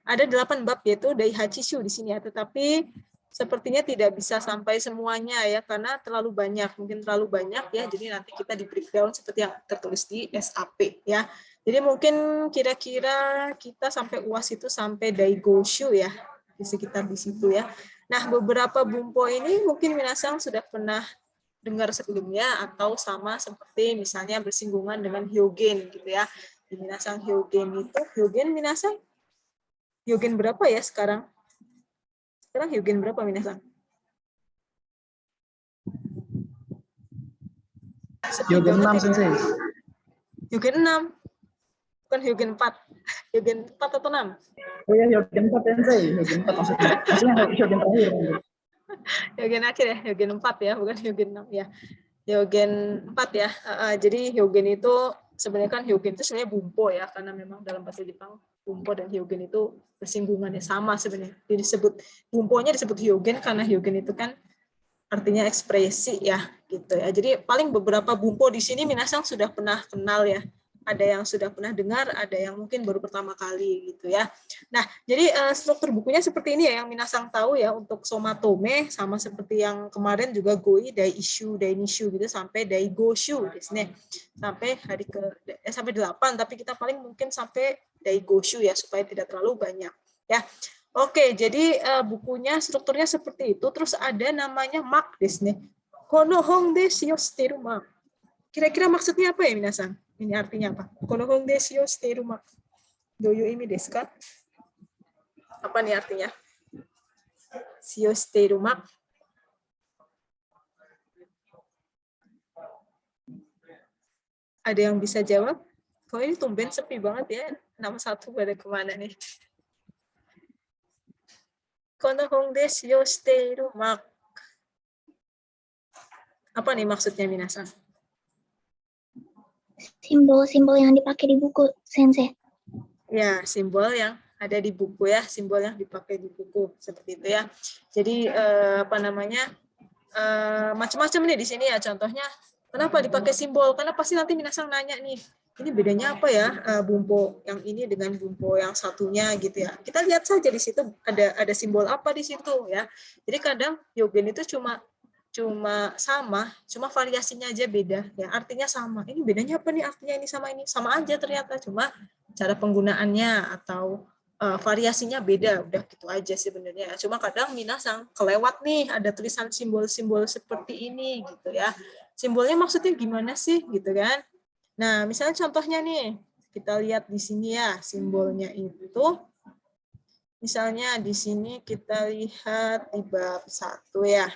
Ada 8 bab yaitu Daihachishu di sini ya, tetapi sepertinya tidak bisa sampai semuanya ya karena terlalu banyak, mungkin terlalu banyak ya. Jadi nanti kita di breakdown seperti yang tertulis di SAP ya. Jadi mungkin kira-kira kita sampai UAS itu sampai Daigoshu ya, di sekitar di situ ya. Nah, beberapa bumpo ini mungkin minasang sudah pernah dengar sebelumnya atau sama seperti misalnya bersinggungan dengan Hyogen gitu ya. Di minasang Hyogen itu, Hyogen minasang Hyogen berapa ya sekarang? Sekarang Hyogen berapa minasang? Hyogen 6 sensei. Hyogen 6. Bukan Hyogen 4. Hyogen 4 atau 6? Oh ya, Hyogen 4 sensei. Hyogen 4 maksudnya. Maksudnya Hyogen terakhir. Hyogen akhir ya, Hyogen 4 ya, bukan Hyogen 6 ya. Hyogen 4 ya. Jadi Hyogen itu sebenarnya kan Hyogen itu sebenarnya bumpo ya, karena memang dalam bahasa Jepang bumpo dan Hyogen itu bersinggungannya sama sebenarnya. Jadi disebut bumponya disebut Hyogen karena Hyogen itu kan artinya ekspresi ya gitu ya. Jadi paling beberapa bumpo di sini minasang sudah pernah kenal ya. Ada yang sudah pernah dengar, ada yang mungkin baru pertama kali gitu ya. Nah, jadi struktur bukunya seperti ini ya yang minasang tahu ya untuk somatome sama seperti yang kemarin juga goi, daishu, dainishu gitu sampai daigoshu di sini. Sampai hari sampai 8 tapi kita paling mungkin sampai daigoshu ya supaya tidak terlalu banyak ya. Oke, jadi bukunya strukturnya seperti itu. Terus ada namanya mak desu ne. Kono hong desu yo shiteru mak. Kira-kira maksudnya apa ya minasan? Ini artinya apa? Kono hong desu yo shiteru mak. Doyu imi desu ka? Apa nih artinya? Shio shiteru mak. Ada yang bisa jawab? Kok ini tumben sepi banget ya? Nama satu pada kemana nih? Kono hong desu yo shiteru mak. Apa nih maksudnya minasan? Simbol-simbol yang dipakai di buku, Sensei. Ya, simbol yang ada di buku ya, simbol yang dipakai di buku seperti itu ya. Jadi apa namanya macam-macam nih di sini ya. Contohnya, kenapa dipakai simbol? Karena pasti nanti minasang nanya nih, ini bedanya apa ya bumpo yang ini dengan bumpo yang satunya gitu ya. Kita lihat saja di situ ada simbol apa di situ ya. Jadi kadang Hyogen itu cuma sama, cuma variasinya aja beda ya, artinya sama. Ini bedanya apa nih, artinya ini sama aja ternyata, cuma cara penggunaannya atau variasinya beda, udah gitu aja sebenarnya. Cuma kadang minasang kelewat nih ada tulisan simbol-simbol seperti ini gitu ya. Simbolnya maksudnya gimana sih gitu kan. Nah, misalnya contohnya nih, kita lihat di sini ya, simbolnya itu misalnya di sini kita lihat di bab 1 ya.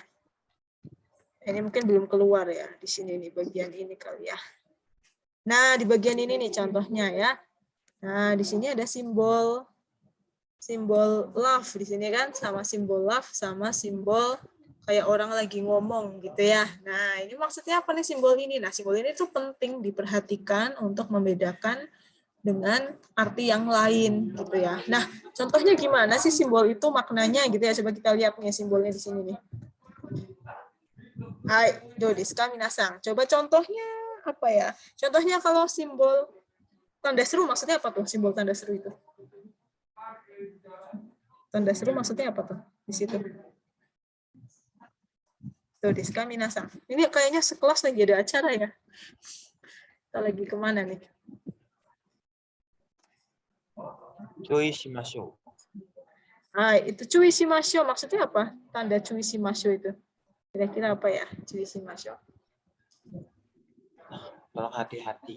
Ini mungkin belum keluar ya di sini nih bagian ini kali ya. Nah, di bagian ini nih contohnya ya. Nah, di sini ada simbol love di sini kan, sama simbol love sama simbol kayak orang lagi ngomong gitu ya. Nah, ini maksudnya apa nih simbol ini? Nah, simbol ini tuh penting diperhatikan untuk membedakan dengan arti yang lain gitu ya. Nah, contohnya gimana sih simbol itu maknanya gitu ya. Coba kita lihat nih simbolnya di sini nih. Hai, do desu ka minasang. Coba contohnya apa ya? Contohnya kalau simbol tanda seru maksudnya apa tuh? Simbol tanda seru itu. Tanda seru maksudnya apa tuh di situ? Do desu ka minasang. Ini kayaknya sekelas lagi ada acara ya. Kita lagi kemana nih? Cui shimashou. Hai, itu cui shimashou maksudnya apa? Tanda cui shimashou itu. Kira-kira apa ya? Cui shimashou. Tolong hati-hati.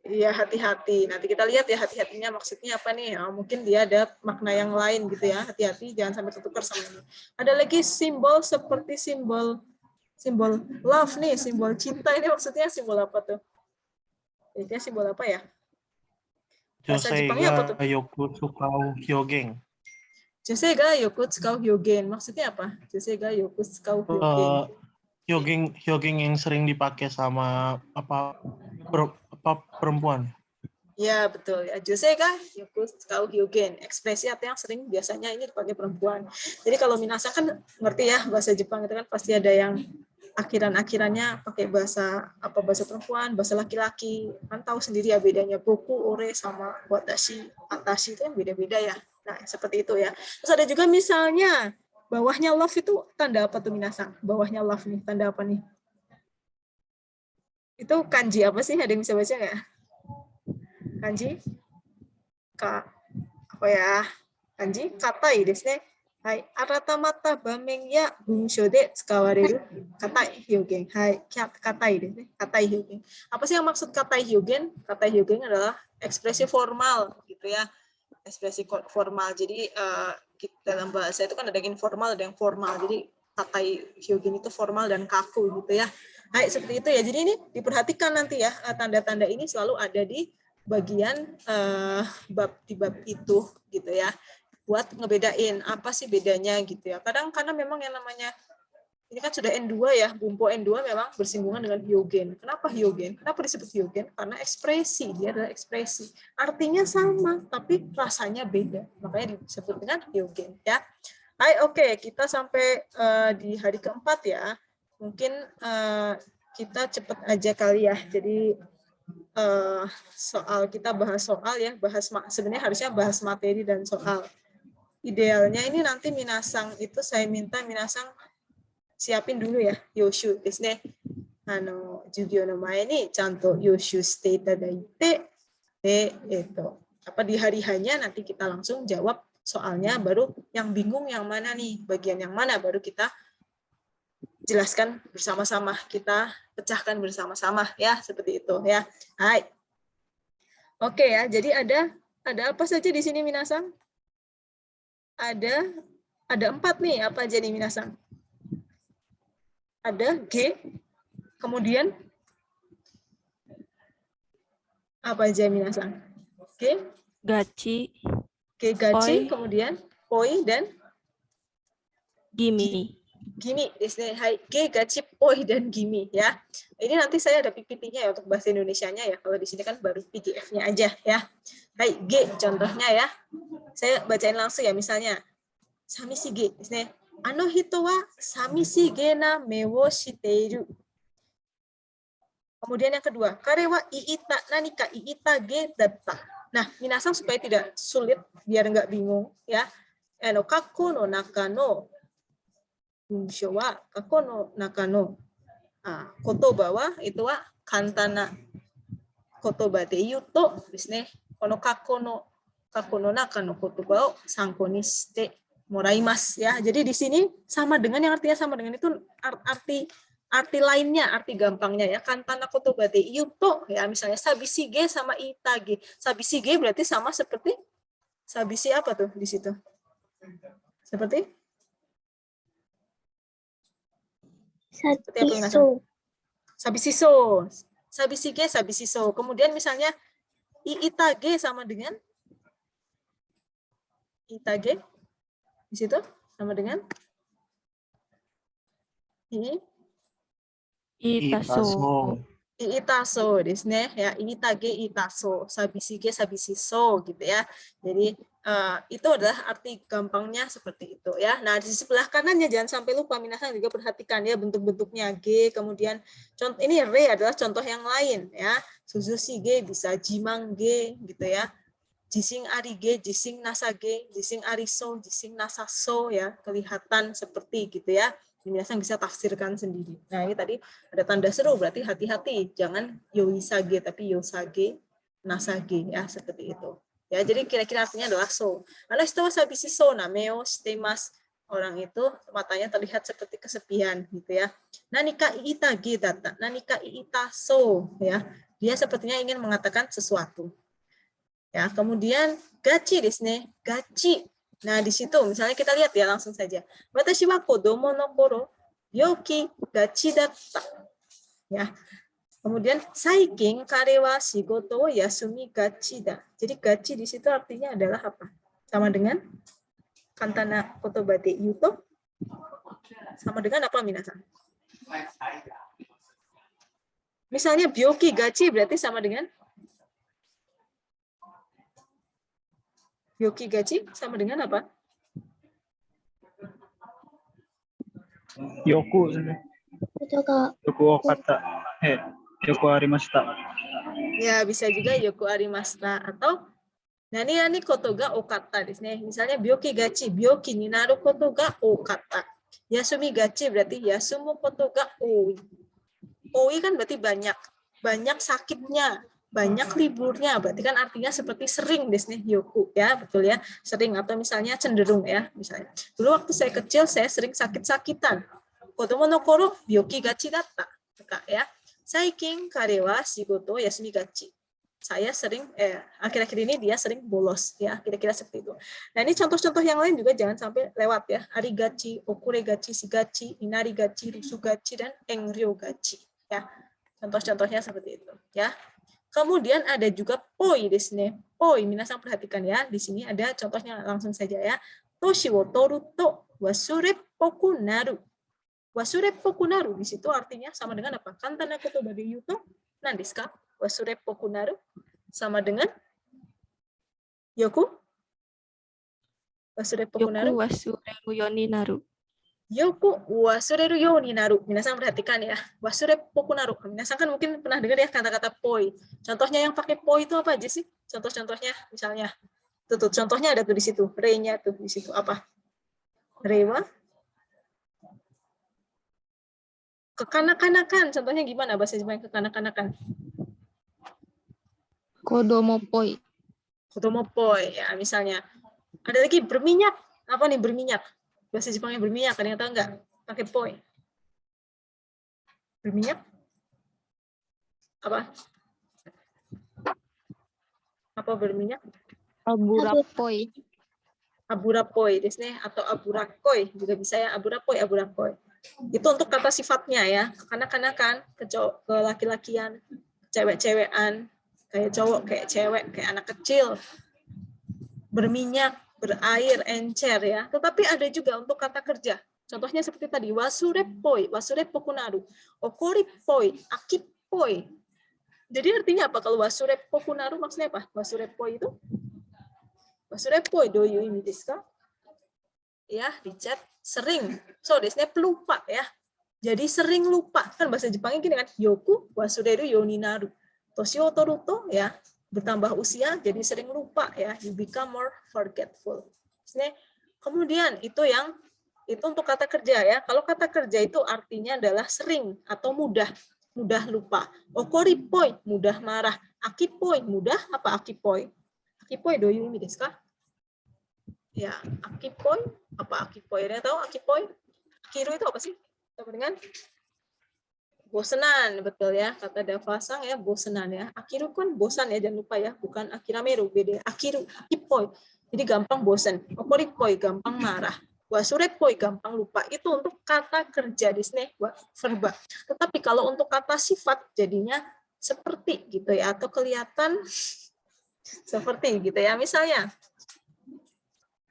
Iya, hati-hati. Nanti kita lihat ya hati-hatinya maksudnya apa nih. Oh, mungkin dia ada makna yang lain gitu ya. Hati-hati jangan sampai tertukar sama ini. Ada lagi simbol seperti simbol love nih, simbol cinta ini maksudnya simbol apa tuh? Ini simbol apa ya? Bahasa Jepangnya apa tuh? Josei ga yoku tsukau hyogen. Josei ga yoku tsukau hyogen. Maksudnya apa? Josei ga yoku tsukau hyogen. Hyogen yang sering dipakai sama perempuan. Ya, betul. Ya, Josei ga yoku tsukau hyogen. Ekspresi arti yang sering biasanya ini dipakai perempuan. Jadi kalau minasa kan ngerti ya bahasa Jepang itu kan pasti ada yang akhiran-akhirannya pakai bahasa perempuan, bahasa laki-laki. Kan tahu sendiri ya bedanya boku, ore sama watashi, atashi itu yang beda-beda ya. Nah, seperti itu ya. Terus ada juga misalnya bawahnya love itu tanda apa tuh minasang? Bawahnya love nih, tanda apa nih? Itu kanji apa sih? Ada yang bisa baca nggak? Kanji? Apa ya? Kanji? Katai desu ne. Hai, aratamata bamen ya bunshō de tsukawareru katai hyōgen. Hai, katai desu ne. Katai hyōgen. Apa sih yang maksud katai hyōgen? Katai hyōgen adalah ekspresi formal gitu ya. Ekspresi formal. Jadi dalam bahasa itu kan ada yang informal, ada yang formal. Jadi katai hyōgen itu formal dan kaku gitu ya. Hai, seperti itu ya. Jadi ini diperhatikan nanti ya, tanda-tanda ini selalu ada di bagian di bab itu gitu ya. Buat ngebedain apa sih bedanya gitu ya. Kadang karena memang yang namanya ini kan sudah N2 ya, bumpo N2 memang bersinggungan dengan hyogen. Kenapa hyogen? Kenapa disebut hyogen? Karena ekspresi, dia adalah ekspresi. Artinya sama, tapi rasanya beda. Makanya disebut dengan hyogen ya. Hai, oke, kita sampai di hari keempat ya. Mungkin kita cepat aja kali ya. Jadi soal kita bahas soal ya, sebenarnya harusnya bahas materi dan soal. Idealnya ini nanti minasang itu saya minta minasang siapin dulu ya, yoshu desu ne. Jugyo no mae ni chanto yoshu shite itadaite, di hari hanya nanti kita langsung jawab soalnya, baru yang bingung yang mana nih, bagian yang mana baru kita jelaskan bersama-sama, kita pecahkan bersama-sama ya, seperti itu ya. Hai. Oke ya, jadi ada apa saja di sini minasang? Ada 4 nih, apa aja nih minasang? Ada G, kemudian apa aja minasang? G, Gachi, G gachi, Poi. kemudian poi dan Gimi. Gimi, hai, G gachi, poi dan gimi ya. Ini nanti saya ada PPT-nya ya untuk bahasa Indonesianya ya. Kalau di sini kan baru PDF-nya aja ya. Hai, G contohnya ya. Saya bacain langsung ya, misalnya samishige desu ne. Ano hito wa samishige na me wo shiteiru. Kemudian yang kedua, kare wa iita nanika iita ge datta. Nah, minasang supaya tidak sulit, biar nggak bingung ya. Kakko no naka no bunsho wa kakko no naka no kotoba wa itu wa kantana kotoba de yuto desu ne. Kono kakko no naka no kotoba o sanko ni shite moraimasu ya. Jadi di sini sama dengan yang artinya sama dengan itu arti lainnya, arti gampangnya ya. Kantana kotoba de yuto ya, misalnya sabishige sama itage. Sabishige berarti sama seperti sabishi apa tuh di situ? Seperti Satiso. Sabishiso. Sabishige, sabishiso. Kemudian misalnya iitage sama dengan itage. Di situ sama dengan Itaso. Itaso desu ne ya, iitage itaso, sabishige sabishiso gitu ya. Jadi itu adalah arti gampangnya seperti itu ya. Nah, di sebelah kanannya jangan sampai lupa, minasang juga perhatikan ya bentuk-bentuknya G, kemudian contoh ini re adalah contoh yang lain ya. Suzushi G bisa jimang G gitu ya. Jising ari G, jising nasa G, jising ariso, jising nasa so ya, kelihatan seperti gitu ya. Minasang bisa tafsirkan sendiri. Nah, ini tadi ada tanda seru, berarti hati-hati, jangan yoisage tapi yosage, nasage ya, seperti itu. Ya, jadi kira-kira artinya adalah so. Karena itu sabisi so nameo shitemasu. Orang itu matanya terlihat seperti kesepian gitu ya. Nanika iitage data, nanika iita so ya. Dia sepertinya ingin mengatakan sesuatu. Ya, kemudian gachi desu ne, gachi. Nah, di situ misalnya kita lihat ya langsung saja. Watashi wa kodomo no koro yoki gachi datta. Ya. Kemudian saikin kare wa shigoto wo yasumi gachi da. Jadi gachi di situ artinya adalah apa? Sama dengan kantana kotoba de yuto. Sama dengan apa minasang? Misalnya byoki gachi berarti sama dengan Yoki gachi sama dengan apa? Yoku. ことが Yoku okata. Yoku arimashita. Ya, bisa juga yoku arimashita atau nani koto ga okata desu ne. Misalnya byoki gachi, byoki ni naru koto ga okata. Yasumi gachi berarti yasumu koto ga oi. Oi kan berarti banyak. Banyak sakitnya, banyak liburnya. Berarti kan artinya seperti sering desu ne, yoku ya, betul ya. Sering atau misalnya cenderung ya, misalnya. Dulu waktu saya kecil saya sering sakit-sakitan. Kodomo no koro byoki gachi datta. Ya. Saikin kare wa shigoto yasumi gachi. Saya sering akhir-akhir ini dia sering bolos ya, kira-kira seperti itu. Nah, ini contoh-contoh yang lain juga jangan sampai lewat ya. Arigachi, okuregachi, shigachi, inarigachi, rusugachi dan enryogachi ya. Contoh-contohnya seperti itu ya. Kemudian ada juga poi di sini. Poi, minasan perhatikan ya. Di sini ada contohnya langsung saja ya. Toshi wo toru to wasureppoku naru. Wasureppoku naru di situ artinya sama dengan apa? Kantana kotoba de yuto nan desu ka? Wasureppoku naru sama dengan yoku wasureppoku Yoku naru. wasureru yo ni naru. Yoku wasureru yo ni naru. Minasan perhatikan ya. Wasureppoku naru. Minasan kan mungkin pernah dengar ya kata-kata poi. Contohnya yang pakai poi itu apa aja sih? Contoh-contohnya misalnya. Tuh, contohnya ada tuh di situ. Re-nya tuh di situ apa? Rewa. Kekanak-kanakan. Contohnya gimana bahasa Jepang kekanak-kanakan? Kodomo poi. Kodomo poi ya misalnya. Ada lagi berminyak. Apa nih berminyak? Bahasa Jepangnya berminyak. Ada yang tahu nggak? Pakai poi. Berminyak? Apa? Apa berminyak? Aburapoi. Aburapoi desu ne, atau aburakoi juga bisa ya. Aburakoi. Itu untuk kata sifatnya ya. Kekanak-kanakan, ke laki-lakian, cewek-cewekan, kayak cowok, kayak cewek, kayak anak kecil. Berminyak, berair, encer ya. Tetapi ada juga untuk kata kerja. Contohnya seperti tadi, wasurepoi, wasureppoku naru, okoripoi, akipoi. Jadi artinya apa kalau wasureppoku naru maksudnya apa? Wasurepoi itu? Wasurepoi do you imi desu ka? Ya, di chat sering. So, desu ne pelupa ya. Jadi sering lupa. Kan bahasa Jepangnya gini kan, yoku wasureru yo ni naru. Toshi o toru to ya, bertambah usia jadi sering lupa ya. You become more forgetful. Kemudian itu untuk kata kerja ya. Kalau kata kerja itu artinya adalah sering atau mudah lupa. Okoripoi mudah marah. Akipoi mudah apa akipoi? Akipoi do you imi desu ka? Ya, akipoi apa akipoi? Ada yang tahu akipoi? Akiru itu apa sih? Sama dengan bosenan, betul ya. Kata Davasang ya, bosenan ya. Akiru kan bosan ya, jangan lupa ya. Bukan akirameru, beda. Akiru, akipoi. Jadi gampang bosan. Okoripoi, gampang marah. Wasurepoi, gampang lupa. Itu untuk kata kerja di sini, verba. Tetapi kalau untuk kata sifat, jadinya seperti gitu ya. Atau kelihatan seperti gitu ya. Misalnya,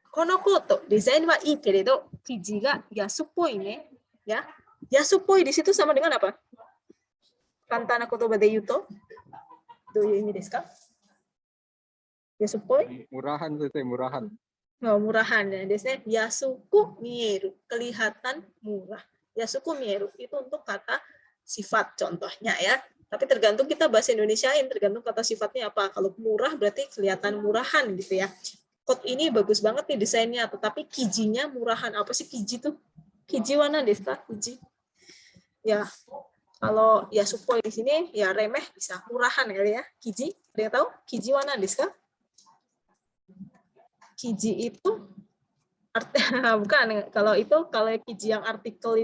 kono koto, desain wa ii keredo, kiji ga yasupoi ne. Ya. Yasupoi di situ sama dengan apa? Kantana kotoba de yuto, do you imi desu ka? Yasupoi? Murahan itu murahan. Oh, murahan ya. Desnya yasuku mieru, kelihatan murah. Yasuku mieru itu untuk kata sifat contohnya ya. Tapi tergantung kita bahasa Indonesiain, tergantung kata sifatnya apa. Kalau murah berarti kelihatan murahan gitu ya. Code ini bagus banget nih desainnya, tetapi kijinya murahan. Apa sih kiji tuh? Kiji wana desu ka? Kiji. Ya, kalau ya supoi di sini ya remeh bisa murahan kali ya. Kiji, ada yang tahu? Kiji wana desu ka? Kiji itu bukan kalau kiji yang artikel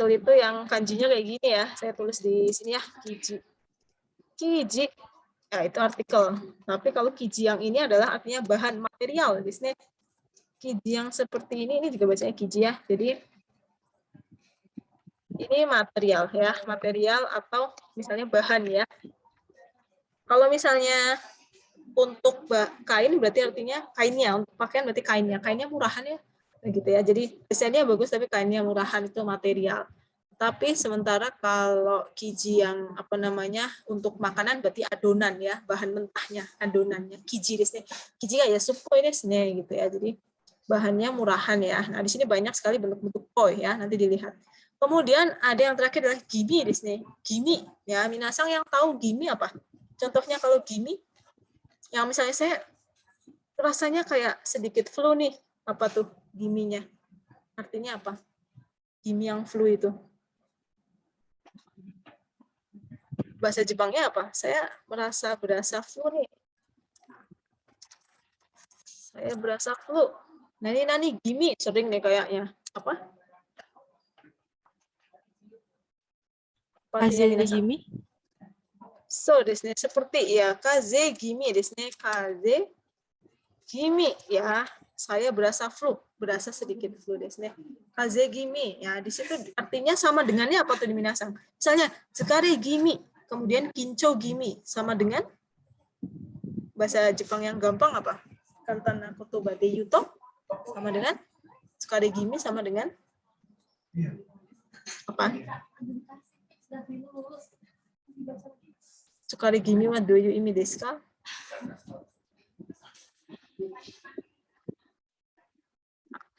itu yang kanjinya kayak gini ya. Saya tulis di sini ya, kiji ya itu artikel. Tapi kalau kiji yang ini adalah artinya bahan material di sini. Kiji yang seperti ini juga bacanya kiji ya. Jadi ini material ya, material atau misalnya bahan ya. Kalau misalnya untuk kain berarti artinya kainnya, untuk pakaian berarti kainnya murahan ya, gitu ya. Jadi desainnya bagus tapi kainnya murahan, itu material. Tapi sementara kalau kiji yang untuk makanan berarti adonan ya, bahan mentahnya, adonannya. Kiji desu ne. Kiji ga ya supoi desu ne gitu ya. Jadi bahannya murahan ya. Nah, di sini banyak sekali bentuk-bentuk poi ya, nanti dilihat. Kemudian ada yang terakhir adalah gimi di sini. Gimi ya, minasang yang tahu gimi apa? Contohnya kalau gimi, yang misalnya saya rasanya kayak sedikit flu nih. Apa tuh giminya? Artinya apa? Gimi yang flu itu. Bahasa Jepangnya apa? Saya berasa flu nih. Saya berasa flu. Nani gimi sering nih kayaknya. Apa? Kaze gimi. So, desu ne. Seperti ya, kaze gimi desu ne. Kaze gimi ya. Saya berasa flu, berasa sedikit flu desu ne. Kaze gimi ya, di situ artinya sama dengannya apa tuh di minasang? Misalnya, sekare gimi, kemudian kincho gimi sama dengan bahasa Jepang yang gampang apa? Kantana kotoba de yuto sama dengan sekare gimi sama dengan apa? Sekare gimi wa doyu imi desu ka?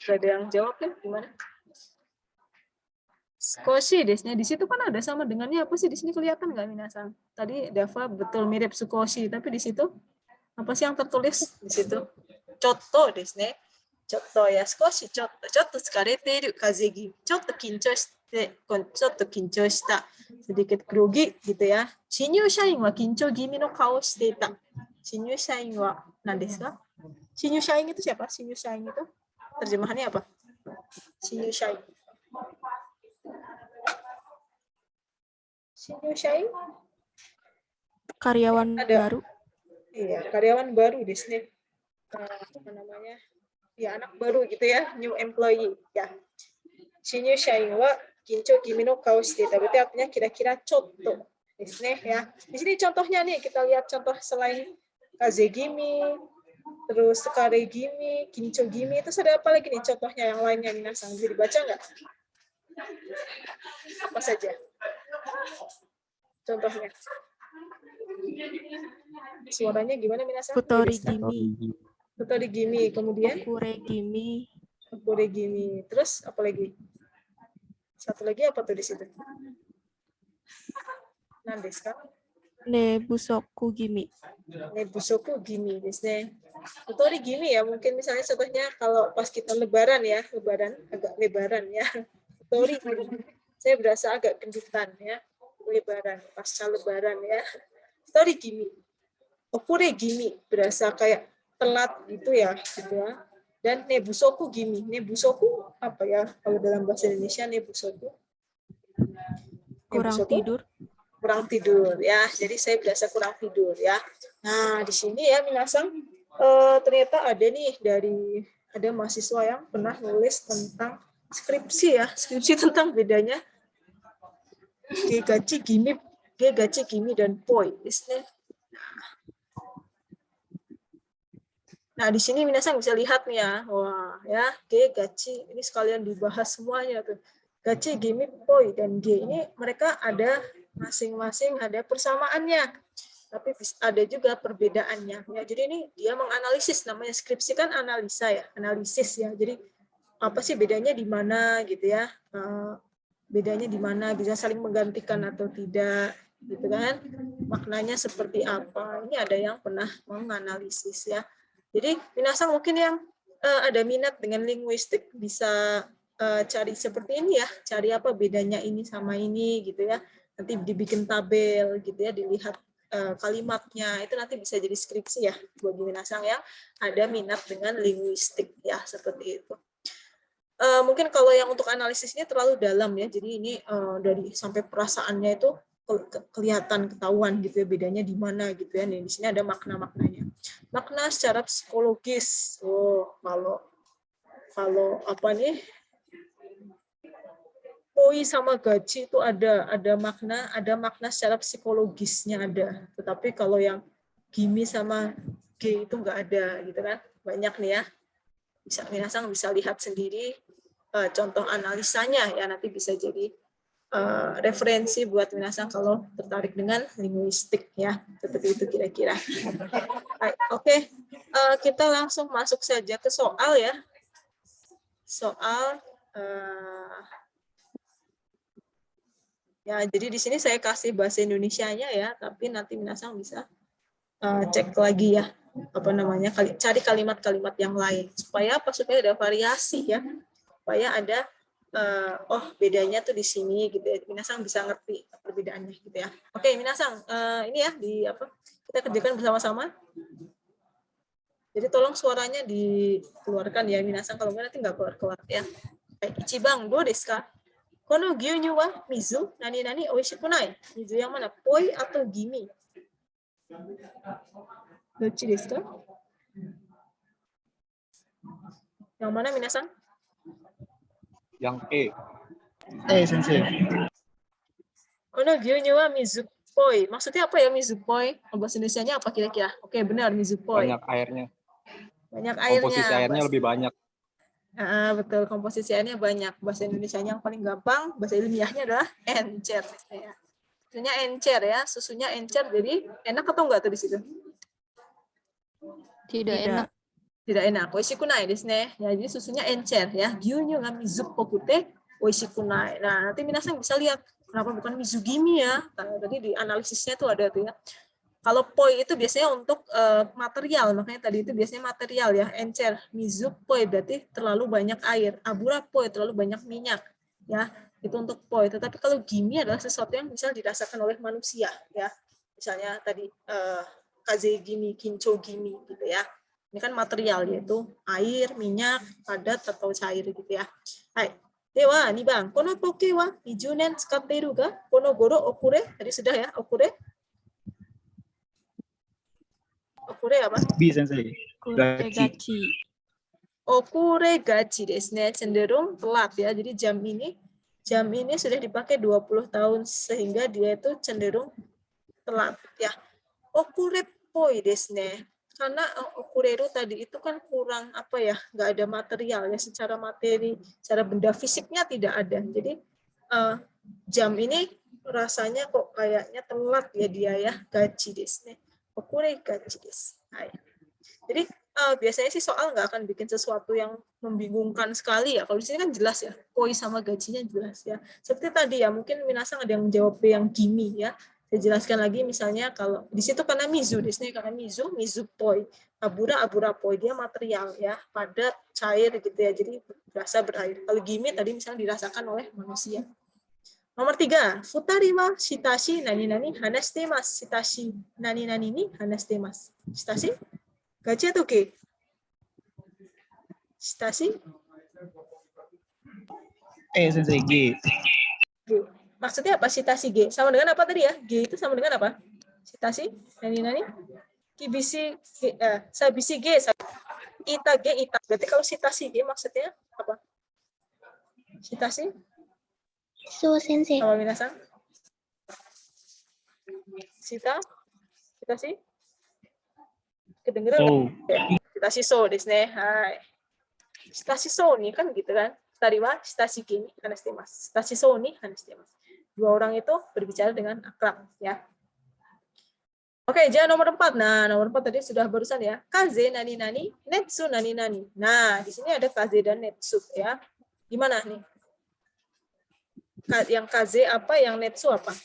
Gak ada yang jawab ya? Gimana? Sukoshi desu ne. Di situ kan ada sama dengannya apa sih? Di sini kelihatan nggak minasang? Tadi Dava betul mirip sukoshi, tapi di situ apa sih yang tertulis di situ? Chotto desu ne. Chotto ya, sukoshi chotto. Chotto tsukareteru kaze gimi. Chotto kinchou shite. Chotto kinchou shita. Sedikit grogi gitu ya. Shinyu shain wa kinchou gimi no kao shite ita. Shinyu shain wa nan desu ka? Shinyu shain itu siapa? Shinyu shain itu terjemahannya apa? Shinyu shain. Shinyu shain? Karyawan baru. Iya, karyawan baru di sini. Apa namanya? Ya, anak baru gitu ya, new employee. Ya. Shinyu shain wa kinchou gimi no kao shite ita. Berarti artinya kira-kira chotto. Di sini ya. Di sini contohnya nih, kita lihat contoh selain kaze gimi, terus sekare gimi, kincho gimi, itu ada apa lagi nih contohnya yang lainnya minasang? Bisa dibaca nggak? Apa saja? Contohnya. Suaranya gimana minasang? Futori gimi. Futori gimi, kemudian? Okure gimi. Okure gimi. Terus apa lagi? Satu lagi apa tuh di situ? Nandesu ka? Nebusoku gimi. Nebusoku gimi desu ne. Futori gimi ya, mungkin misalnya contohnya kalau pas kita lebaran ya, agak lebaran ya. Futori gimi. Saya berasa agak gendutan ya, lebaran, pasca lebaran ya. Futori gimi. Okure gimi, berasa kayak telat gitu ya, gitu ya. Dan nebusoku gimi. Nebusoku apa ya kalau dalam bahasa Indonesia nebusoku? Kurang tidur. Kurang tidur ya, jadi saya berasa kurang tidur ya. Nah di sini ya minasang ternyata ada nih ada mahasiswa yang pernah nulis tentang skripsi ya, skripsi tentang bedanya gegachi gimi dan poi. Nah di sini minasang bisa lihat nih ya, wah ya gegachi ini sekalian dibahas semuanya tuh. Gachi, gimi, poi, dan G ini mereka ada masing-masing ada persamaannya, tapi ada juga perbedaannya. Ya, jadi ini dia menganalisis, namanya skripsi kan analisa ya, analisis ya. Jadi apa sih bedanya di mana gitu ya? Bedanya di mana, bisa saling menggantikan atau tidak, gitu kan? Maknanya seperti apa? Ini ada yang pernah menganalisis ya. Jadi minasang mungkin yang ada minat dengan linguistik bisa cari seperti ini ya, cari apa bedanya ini sama ini gitu ya. Nanti dibikin tabel gitu ya, dilihat kalimatnya, itu nanti bisa jadi skripsi ya bagi minasang yang ada minat dengan linguistik ya, seperti itu. Mungkin kalau yang untuk analisis ini terlalu dalam ya, jadi ini dari sampai perasaannya itu kelihatan, ketahuan gitu ya bedanya di mana gitu ya. Nih, di sini ada makna-maknanya. Makna secara psikologis. Oh, kalau apa nih? Poi sama gaji itu ada makna secara psikologisnya ada. Tetapi kalau yang gimi sama G itu enggak ada gitu kan. Banyak nih ya. Minasang bisa lihat sendiri contoh analisanya ya, nanti bisa jadi referensi buat minasang kalau tertarik dengan linguistik ya. Seperti itu kira-kira. Oke, kita langsung masuk saja ke soal ya. soal ya, jadi di sini saya kasih bahasa Indonesianya ya, tapi nanti minasang bisa cek lagi ya, apa namanya, cari kalimat-kalimat yang lain supaya apa, supaya ada variasi ya, supaya ada oh bedanya tuh di sini gitu ya, minasang bisa ngerti perbedaannya gitu ya. Oke, minasang ini ya di apa, kita kerjakan bersama-sama. Jadi tolong suaranya dikeluarkan ya minasang, kalau nggak nanti nggak keluar ya. Ichibang do desu ka? Kono gyunyu wa mizu nani-nani oishiku nai? Mizu yang mana? Poi atau gimi? Dochi desu ka? Yang mana minasang? Yang E. Sensei. Kono gyunyu wa mizu poi. Maksudnya apa ya mizu poi? Bahasa Indonesianya apa kira-kira? Oke, benar mizu poi. Banyak airnya. Banyak airnya. Komposisi airnya lebih banyak. Betul, komposisi airnya banyak. Bahasa Indonesianya yang paling gampang, bahasa ilmiahnya adalah encer. Ya. Susunya encer ya, susunya encer. Jadi enak atau enggak tuh di situ? Tidak enak. Tidak enak. Oishiku nai desu ne. Ya, jadi susunya encer ya. Gyunyu ga mizupoku te oishiku nai. Nah, nanti minasang bisa lihat kenapa bukan mizugimi ya. Nah, tadi di analisisnya tuh ada tuh ya. Kalau poi itu biasanya untuk material, makanya tadi itu biasanya material ya, encer. Mizu poi berarti terlalu banyak air. Abura poi terlalu banyak minyak, ya. Itu untuk poi. Tetapi kalau gimi adalah sesuatu yang bisa dirasakan oleh manusia, ya. Misalnya tadi kaze gimi, kincho gimi, gitu ya. Ini kan material yaitu air, minyak, padat atau cair gitu ya. Hai. Dewa, nih Bang, kono poke wa 20 nen tsukatte iru ga? Kono goro okure? Tadi sudah ya, okure? Okure apa? B, Sensei. Gachi. Okure gachi desu ne, cenderung telat ya. Jadi jam ini sudah dipakai 20 tahun sehingga dia itu cenderung telat ya. Okure poi desu ne. Karena okureru tadi itu kan kurang apa ya, nggak ada material ya, secara materi, secara benda fisiknya tidak ada. Jadi jam ini rasanya kok kayaknya telat ya dia ya, gachi desu ne. Okure gachi desu. Jadi biasanya sih soal nggak akan bikin sesuatu yang membingungkan sekali ya. Kalau di sini kan jelas ya, poi sama gajinya jelas ya. Seperti tadi ya, mungkin minasang ada yang menjawab yang gimi ya. Saya jelaskan lagi misalnya kalau di situ karena mizu, di sini karena mizu poi. Abura poi, dia material ya, padat, cair gitu ya. Jadi berasa berair. Kalau gimi tadi misalnya dirasakan oleh manusia. Nomor 3, futari wa shitashi nani-nani hanashite masu. Shitashi nani-nani ni hanashite masu. Shitashi? Gachi atau G? Shitashi? Sensei, G. G. Maksudnya apa shitashi G? Sama dengan apa tadi ya? G itu sama dengan apa? Shitashi? Nani-nani? Kibisi G, sabisi G. Ita G, ita. Berarti kalau shitashi G maksudnya apa? Shitashi? So, Sensei. Apa minasang? Shitashi? Kedengeran nggak? Shitashi so desu ne. Hai. Shitashi so ni kan gitu kan. Tadi wa shitashi ki ni hanashite masu. Shitashi so ni hanashite masu. Dua orang itu berbicara dengan akrab ya. Oke, jangan nomor 4. Nah, nomor 4 tadi sudah barusan ya. Kaze nani nani, netsu nani nani. Nah, di sini ada kaze dan netsu ya. Gimana nih? Yang kaze apa, yang netsu apa?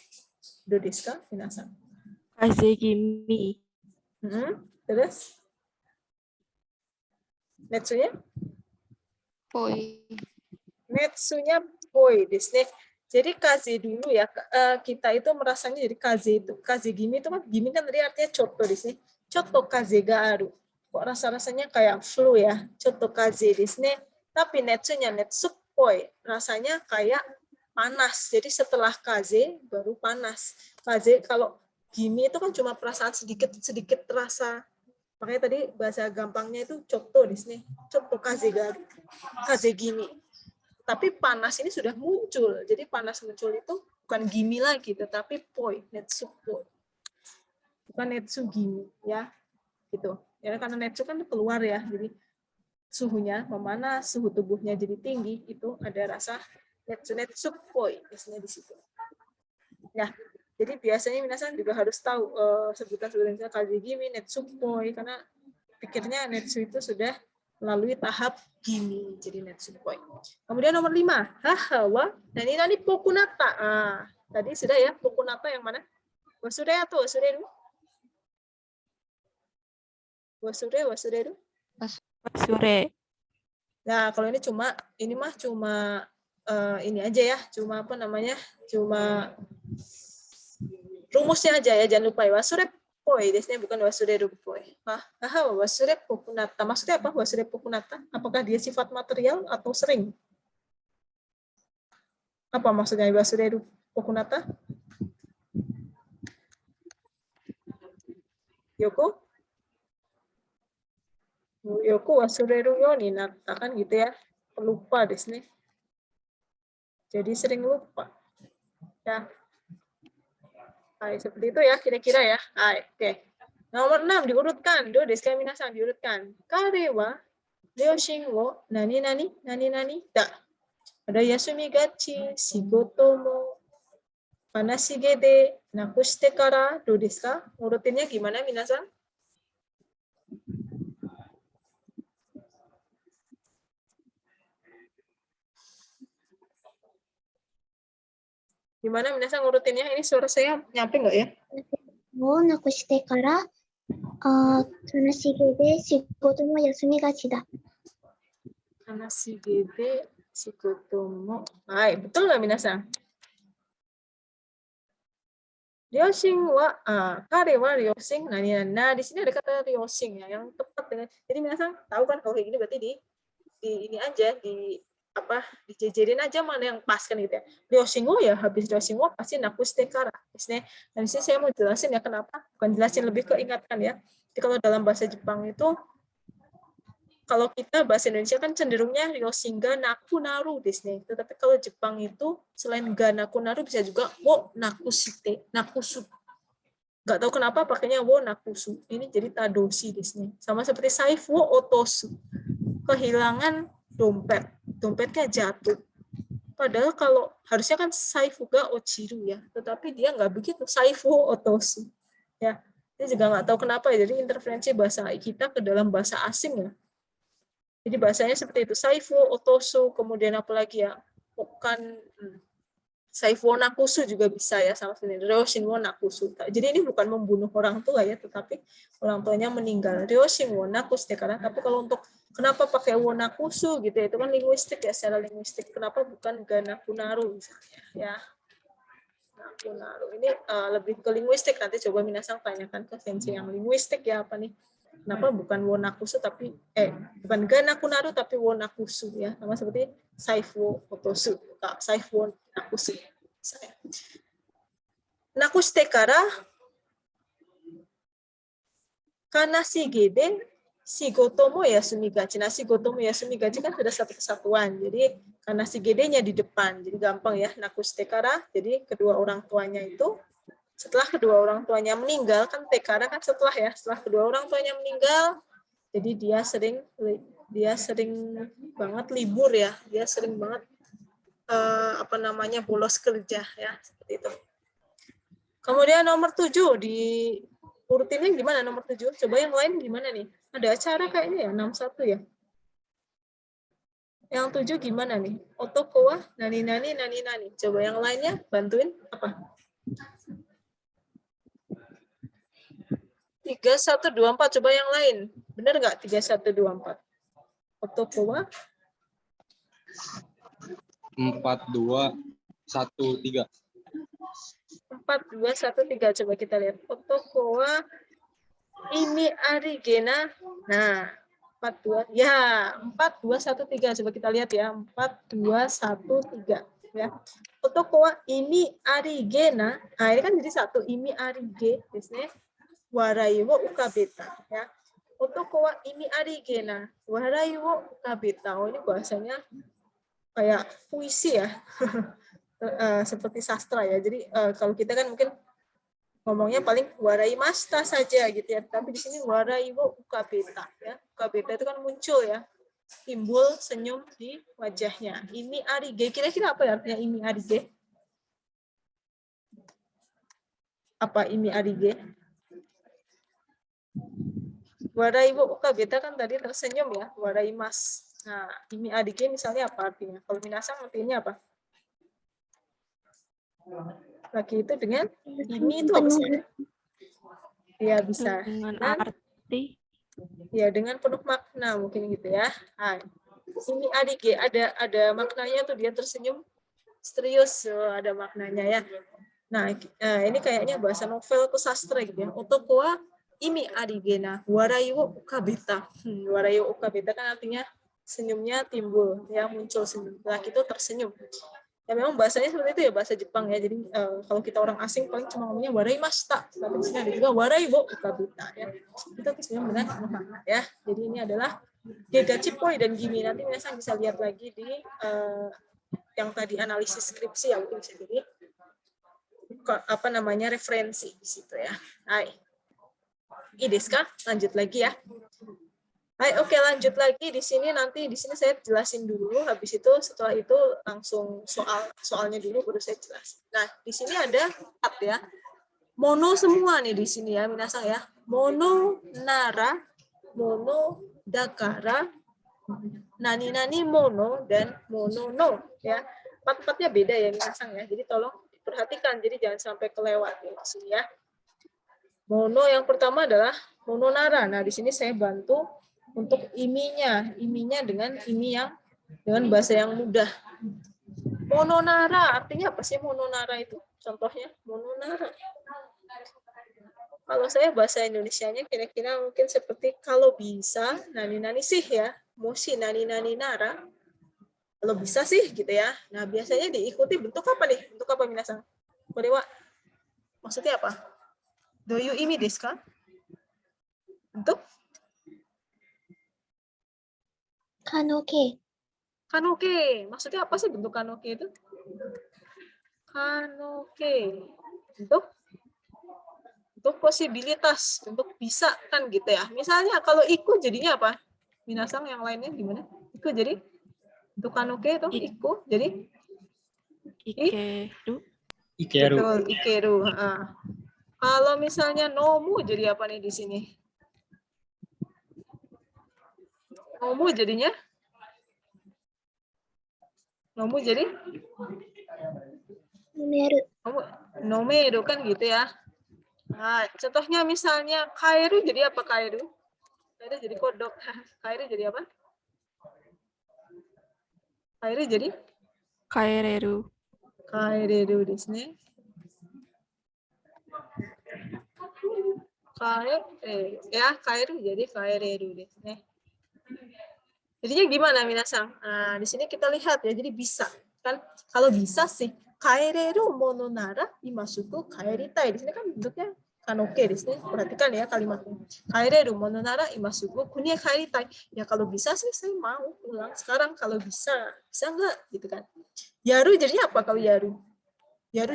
Do desu ka, minasang? Kaze gimi. Terus? Netsunya? Poi. Netsunya poi desu ne. Jadi kaze dulu ya, kita itu merasanya jadi kaze itu. Kaze gimi itu kan, gimi kan tadi artinya chotto desu ne. Chotto kaze ga aru. Kok rasa-rasanya kayak flu ya. Chotto kaze desu ne. Tapi netsunya netsu poi. Rasanya kayak panas. Jadi setelah kaze baru panas. Kaze kalau gimi itu kan cuma perasaan sedikit rasa. Makanya tadi bahasa gampangnya itu chotto desu ne. Chotto kaze ga aru. Kaze gimi. Tapi panas ini sudah muncul. Jadi panas muncul itu bukan gimi lagi, tetapi poi, netsu poi. Bukan netsu gimi ya. Gitu. Ya karena netsu kan keluar ya. Jadi suhunya memanas, suhu tubuhnya jadi tinggi, itu ada rasa netsu poi di situ. Ya. Jadi biasanya minasan juga harus tahu sebutan-sebutan kaze gimi, netsu poi, karena pikirnya netsu itu sudah melalui tahap gimi, jadi Netsupoi. Kemudian nomor 5, haha wa nani pokunata. Tadi sudah ya, pokunata yang mana? Wasure atau wasureru? Wasureru. Wasure. Nah, kalau ini mah cuma ini aja ya, cuma apa namanya? Cuma rumusnya aja ya, jangan lupa ya. Wasure poi, desnya bukan wasureru poi. Wasure pokunata. Maksudnya apa wasure pokunata? Apakah dia sifat material atau sering? Apa maksudnya wasureru pokunata? Yoko wasureru yo ni natta, kan gitu ya. Pelupa desne. Jadi sering lupa. Ya. Seperti itu ya kira-kira ya. Oke. Nomor 6 diurutkan. Do desu ka minasan, diurutkan. Kare wa ryoshin wo nani da. Ada yasumi gachi, shigoto mo panashige de nakushite kara, do desu ka? Urutinnya gimana minasan? Gimana minasan urutinnya? Ini suara saya nyampe nggak ya? をなくしてから、悲しげで仕事も休みがちだ。 Kanashige de shigoto mo. Betul nggak minasan? Ryoshin wa kare wa ryoshin nani. Nah, di sini ada kata ryoshin ya, yang tepat dengan. Jadi minasan tahu kan kalau kayak gini berarti di ini aja dijejerin aja mana yang pas kan gitu ya. Ryoshingo ya, habis ryoshingo pasti nakushite kara. Dan di sini saya mau jelasin ya kenapa, bukan jelasin, lebih ke ingatkan ya. Jadi kalau dalam bahasa Jepang itu, kalau kita bahasa Indonesia kan cenderungnya ryoshinga naku naru desne. Tetapi kalau Jepang itu selain ga naku naru bisa juga wo nakushite, nakusu. Nggak tahu kenapa pakainya wo nakusu. Ini jadi tadoshi desne. Sama seperti saifu wo otosu. Kehilangan dompetnya jatuh. Padahal kalau harusnya kan saifu ga ochiru ya, tetapi dia nggak begitu, saifu otosu. Ya, dia juga nggak tahu kenapa ya. Jadi interferensi bahasa kita ke dalam bahasa asing ya. Jadi bahasanya seperti itu, saifu otosu, kemudian apa lagi ya, bukan saifu nakusu juga bisa ya, sama seperti ryoshin wo nakusu. Jadi ini bukan membunuh orang tua ya, tetapi orang tuanya meninggal. Ryoshin wo nakushite kara. Tapi kalau untuk kenapa pakai wo nakusu gitu ya, itu kan linguistik ya, secara linguistik. Kenapa bukan ga naku naru misalnya ya. Naku naru ini lebih ke linguistik, nanti coba minasan tanyakan ke sensei yang linguistik ya, apa nih. Kenapa bukan wo nakusu tapi bukan ga naku naru tapi wo nakusu ya, sama seperti saifu otosu, saifu nakusu. Nakushite kara kanashige de shigoto mo yasumi gachi. Nah, shigoto mo yasumi gachi kan sudah satu kesatuan. Jadi kanashige de-nya di depan. Jadi gampang ya, nakushite kara. Jadi kedua orang tuanya itu, setelah kedua orang tuanya meninggal, kan tekara kan setelah ya, setelah kedua orang tuanya meninggal, jadi dia sering banget libur ya, dia sering banget bolos kerja ya, seperti itu. Kemudian nomor 7 di urutinnya gimana nomor 7? Coba yang lain gimana nih? Ada acara kayaknya ya, 61 ya. Yang 7 gimana nih? Otoko wa nani. Coba yang lainnya bantuin apa? 3124, coba yang lain. Benar nggak 3124? Otoko wa 4213. 4213, coba kita lihat. Otoko wa imi arigena. Nah, 42 ya, 4213, coba kita lihat ya. 4213 ya. Otoko wa imi arigena. Nah, ini kan jadi satu, imi arige desne. Warai wo ukabeta ya. Otoko wa imi arigena, warai wo ukabeta. Oh, ini bahasanya kayak puisi ya. Seperti sastra ya. Jadi kalau kita kan mungkin ngomongnya paling warai masta saja gitu ya. Tapi di sini warai wo ukabeta ya. Ukabeta itu kan muncul ya. Timbul senyum di wajahnya. Imi arige, kira-kira apa ya artinya imi arige? Apa imi arige? Waraibu ukabeta kan tadi tersenyum ya, waraimas. Nah, ini adiknya misalnya apa artinya? Kalau minasang artinya apa? Laki itu dengan ini itu apa sih? Ya bisa Dengan dengan arti ya dengan penuh makna mungkin gitu ya. Nah, ini adik ya ada maknanya tuh dia tersenyum serius ada maknanya ya. Nah, ini kayaknya bahasa novel atau sastra gitu ya. Otokowa imi arigena warayu ukabeta. Warayu ukabeta kan artinya senyumnya timbul ya, muncul senyum. Laki itu tersenyum. Ya memang bahasanya seperti itu ya, bahasa Jepang ya. Jadi kalau kita orang asing paling cuma ngomongnya waraimashita. Tapi di sini ada juga waraibo ukabeta ya. Itu tersenyum dengan penuh makna ya. Jadi ini adalah Gegachipoi dan Gimi. Nanti misalnya bisa lihat lagi di yang tadi analisis skripsi ya, mungkin bisa jadi apa namanya referensi di situ ya. Hai. Ideska, lanjut lagi ya. Hai, oke lanjut lagi di sini nanti di sini saya jelasin dulu, habis itu setelah itu langsung soalnya dulu baru saya jelasin. Nah, di sini ada tab ya. Mono semua nih di sini ya, minasang ya. Mono nara, mono dakara, nani mono dan mono no ya. Empat-empatnya beda ya minasang ya. Jadi tolong diperhatikan, jadi jangan sampai kelewat ya di sini ya. Mono yang pertama adalah mono nara. Nah, di sini saya bantu untuk iminya dengan imi yang dengan bahasa yang mudah. Mononara artinya apa sih mononara itu? Contohnya mononara. Kalau saya bahasa Indonesianya kira-kira mungkin seperti kalau bisa nani sih ya, moshi nani nara. Kalau bisa sih gitu ya. Nah, biasanya diikuti bentuk apa nih? Bentuk apa minasan? Korewa. Maksudnya apa? Doyu imi desu ka? Bentuk Kanoke. kanoke. Maksudnya apa sih bentuk kanoke itu? Kanoke. Untuk posibilitas, untuk bisa kan gitu ya. Misalnya kalau iku jadinya apa? Minasang yang lainnya gimana? Iku jadi untuk kanoke itu iku jadi ikeru. Ikeru. betul ikeru. Kalau misalnya nomu jadi apa nih di sini? Nomu jadinya? Nomu jadi? Numeru. Nomeru kan gitu ya. Nah, contohnya misalnya kairu jadi apa kairu? Kairu jadi kodok. Kairu jadi apa? Kairu jadi? Kaereru. Kairu desu ne. Kairu jadi kaireru desu ne. Jadinya gimana minasang? Nah, di sini kita lihat ya, jadi bisa kan? Kalau bisa sih, kaereru mono nara imasuku kaeritai. Di sini kan bentuknya kanoke di sini. Perhatikan ya kalimatnya. Kaereru mono nara imasuku kunie kaeritai. Ya kalau bisa sih saya mau pulang sekarang kalau bisa. Bisa enggak gitu kan? Yaru jadi apa kalau yaru? Yaru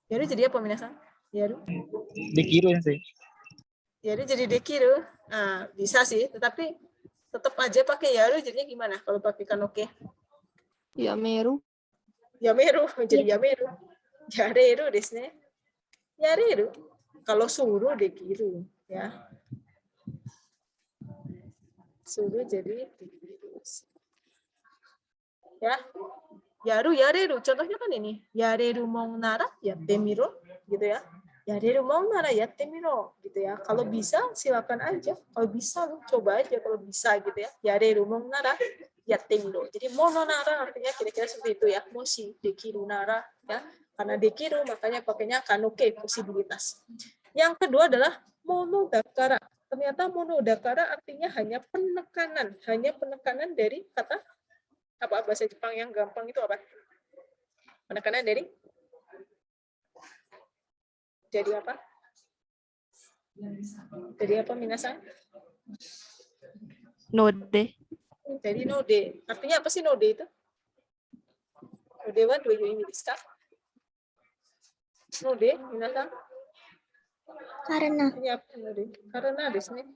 jadi apa minasang? Yaru? Dekiru sih. Yaru jadi dekiru. Nah, bisa sih, tetapi tetap aja pakai yaru jadinya gimana kalau pakai kanoke? Yameru. Yameru jadi yameru. Yareru desu ne. Yareru. Kalau suruh dekiru ya. Suruh jadi dekiru. Ya. Yaru yareru contohnya kan ini. Yareru mau nara yatte miro gitu ya. Yareru mau nara yatte miro gitu ya. Kalau bisa silakan aja. Kalau bisa coba aja kalau bisa gitu ya. Yareru mau nara yatte miro. Jadi mono nara artinya kira-kira seperti itu ya. Moshi dekiru nara ya. Karena dekiru makanya pakainya kanoke posibilitas. Yang kedua adalah monodakara. Ternyata monodakara artinya hanya penekanan dari kata apa bahasa Jepang yang gampang itu apa? Penekanan dari jadi apa? Jadi apa minasan? Node. Jadi node. Artinya apa sih node itu? Node wa do you ini desu ka? Node minasan? Karena. Artinya apa node? Karena desu ne.